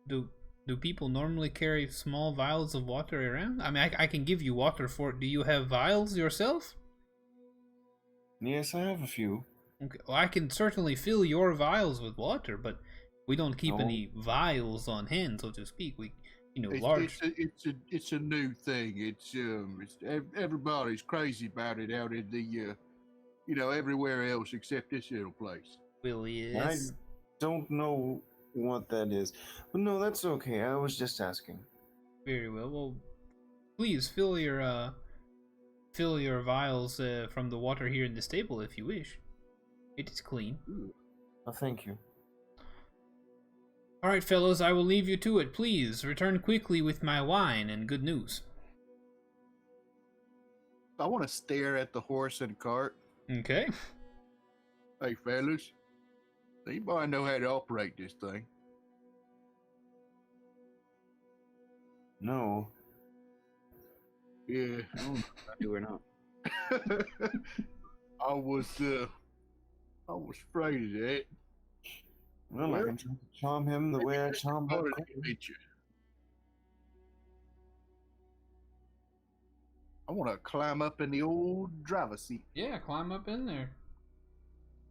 do people normally carry small vials of water around? I mean, I can give you water for it. Do you have vials yourself? Yes, I have a few. Okay, well, I can certainly fill your vials with water, but we don't keep any vials on hand, so to speak. We, large. It's a new thing. It's everybody's crazy about it out in the everywhere else except this little place. Well, yes. I don't know what that is. But no, that's okay. I was just asking. Very well. Well, please fill your vials from the water here in the stable if you wish. It is clean. Oh, thank you. All right, fellows, I will leave you to it. Please return quickly with my wine and good news. I want to stare at the horse and cart. Okay. Hey, fellas, anybody know how to operate this thing? No. Yeah. I don't know if I do or not. I was afraid of that. Well, I can try to charm him the way I charm How Bob did Cole. I meet you? I want to climb up in the old driver's seat. Yeah, climb up in there.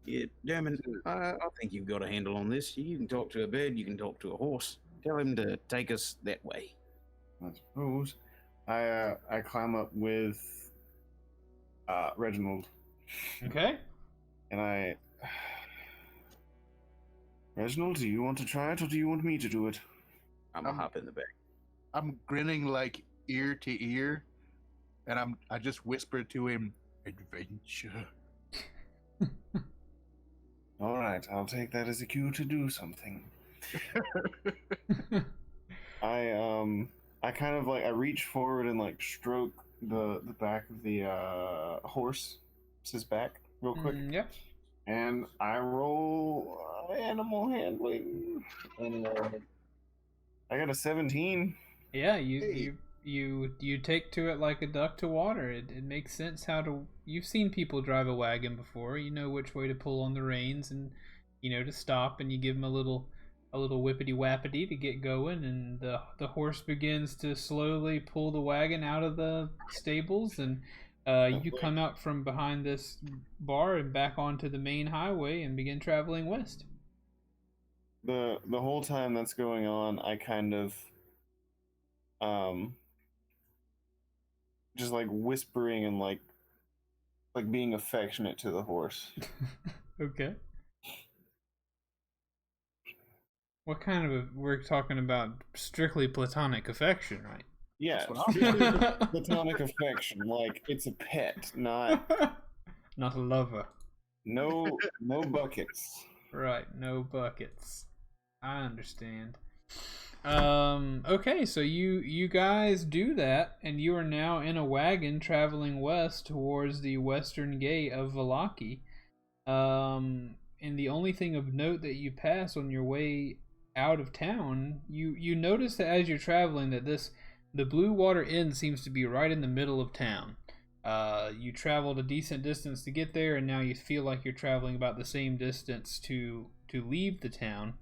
Yeah, damn it. I think you've got a handle on this. You can talk to a bird, you can talk to a horse. Tell him to take us that way. I suppose. I climb up with Reginald, Okay. and Reginald, do you want to try it, or do you want me to do it? I'm gonna hop in the back. I'm grinning like ear to ear, and I just whisper to him, "Adventure." All right, I'll take that as a cue to do something. I kind of like I reach forward and like stroke the back of the horse's back real quick, Yeah. and I roll animal handling, and I got a 17. Yeah, Hey. you take to it like a duck to water. It makes sense how to. You've seen people drive a wagon before. You know which way to pull on the reins and to stop, and you give them a little whippity wappity to get going, and the horse begins to slowly pull the wagon out of the stables, and you come out from behind this bar and back onto the main highway and begin traveling west. The whole time that's going on, I kind of just like whispering and like being affectionate to the horse. Okay. What kind of we're talking about strictly platonic affection, right? Yeah, That's what I'm strictly platonic affection, like it's a pet, not Not a lover. no buckets. Right, no buckets. I understand. Okay, so you guys do that, and you are now in a wagon traveling west towards the western gate of Valaki. And the only thing of note that you pass on your way out of town, you notice that as you're traveling that the Blue Water Inn seems to be right in the middle of town. You traveled a decent distance to get there, and now you feel like you're traveling about the same distance to leave the town.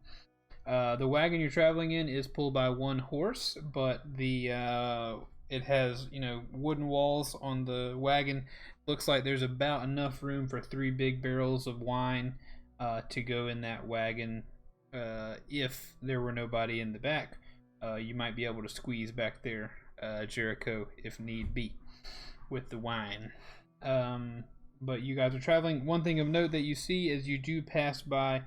The wagon you're traveling in is pulled by one horse, but it has wooden walls on the wagon. Looks like there's about enough room for 3 big barrels of wine to go in that wagon. If there were nobody in the back, you might be able to squeeze back there, Jericho, if need be, with the wine. But you guys are traveling. One thing of note that you see is you do pass by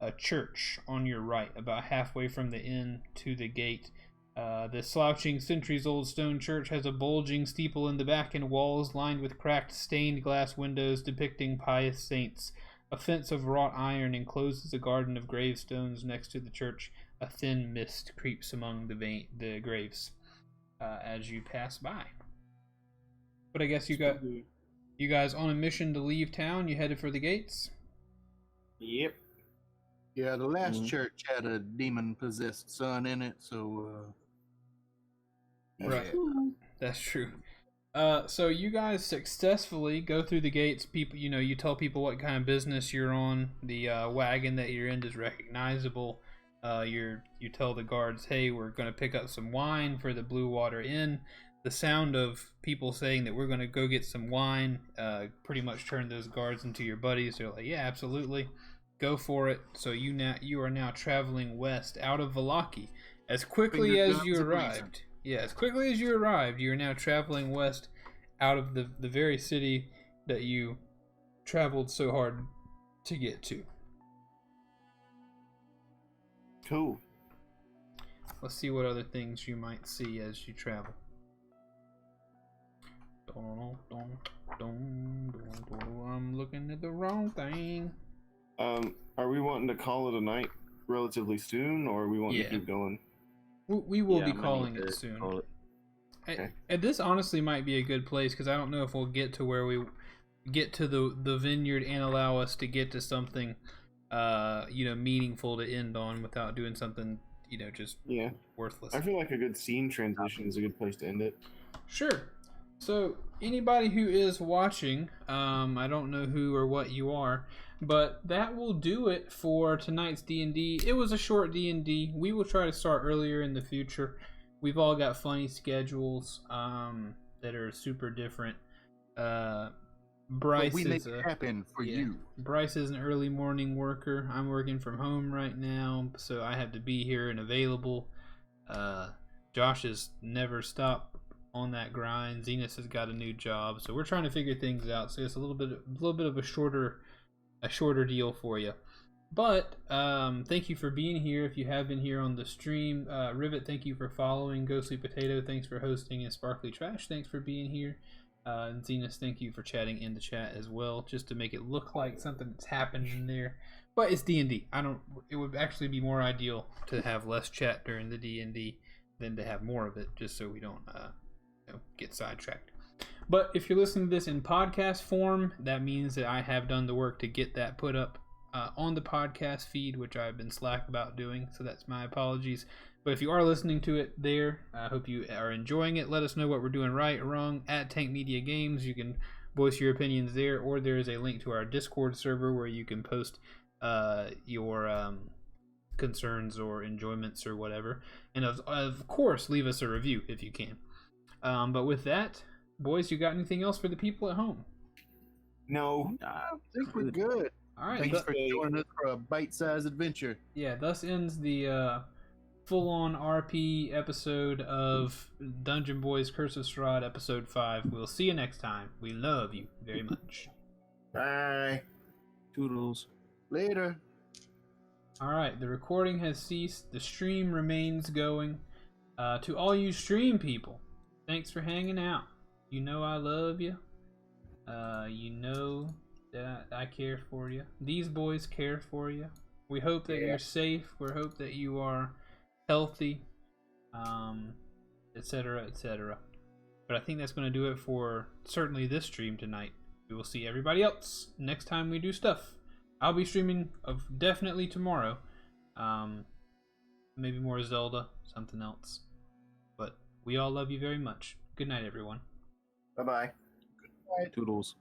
a church on your right, about halfway from the inn to the gate. The slouching centuries-old stone church has a bulging steeple in the back and walls lined with cracked stained glass windows depicting pious saints. A fence of wrought iron encloses a garden of gravestones next to the church. A thin mist creeps among the graves as you pass by. But I guess you guys on a mission to leave town. You headed for the gates? Yep. Yeah, the last church had a demon-possessed son in it, so Right. yeah. That's true. So you guys successfully go through the gates. People, you tell people what kind of business you're on. The wagon that you're in is recognizable. You tell the guards, hey, we're going to pick up some wine for the Blue Water Inn. The sound of people saying that we're going to go get some wine pretty much turned those guards into your buddies. They're like, yeah, absolutely. Go for it. So you are now traveling west out of Valaki. As quickly as you arrived. Yeah, as quickly as you arrived, you are now traveling west out of the very city that you traveled so hard to get to. Cool. Let's see what other things you might see as you travel. I'm looking at the wrong thing. Are we wanting to call it a night relatively soon, or are we wanting to keep going? We will Yeah, be I'm gonna calling need it to soon. call it. Okay. And this honestly might be a good place because I don't know if we'll get to where we get to the vineyard and allow us to get to something, meaningful to end on without doing something, just worthless. I feel like a good scene transition is a good place to end it. Sure. So anybody who is watching, I don't know who or what you are, but that will do it for tonight's D&D. It was a short D&D. We will try to start earlier in the future. We've all got funny schedules that are super different. Bryce But we make is it happen for you. Bryce is an early morning worker. I'm working from home right now, so I have to be here and available. Josh has never stopped on that grind. Zenas has got a new job, so we're trying to figure things out. So it's a little bit of a shorter deal for you. But thank you for being here. If you have been here on the stream, Rivet, thank you for following. Ghostly Potato, thanks for hosting, and Sparkly Trash, thanks for being here. And Zenas, thank you for chatting in the chat as well, just to make it look like something that's happened in there. But it's D&D. It would actually be more ideal to have less chat during the D&D than to have more of it, just so we don't get sidetracked. But if you're listening to this in podcast form, that means that I have done the work to get that put up on the podcast feed, which I've been slack about doing, so that's my apologies. But if you are listening to it there, I hope you are enjoying it. Let us know what we're doing right or wrong at Tank Media Games. You can voice your opinions there, or there is a link to our Discord server where you can post your concerns or enjoyments or whatever. And of course, leave us a review if you can. But with that, boys, you got anything else for the people at home? No. I think we're good. All right. Thanks for joining us for a bite-sized adventure. Yeah, thus ends the full-on RP episode of Dungeon Boys Curse of Strahd, episode 5. We'll see you next time. We love you very much. Bye. Toodles. Later. All right, the recording has ceased. The stream remains going. To all you stream people, thanks for hanging out. You know I love you. You know that I care for you. These boys care for you. We hope that you're safe. We hope that you are healthy, etc., etc. But I think that's going to do it for certainly this stream tonight. We will see everybody else next time we do stuff. I'll be streaming of definitely tomorrow. Maybe more Zelda, something else. But we all love you very much. Good night, everyone. Bye-bye. Toodles.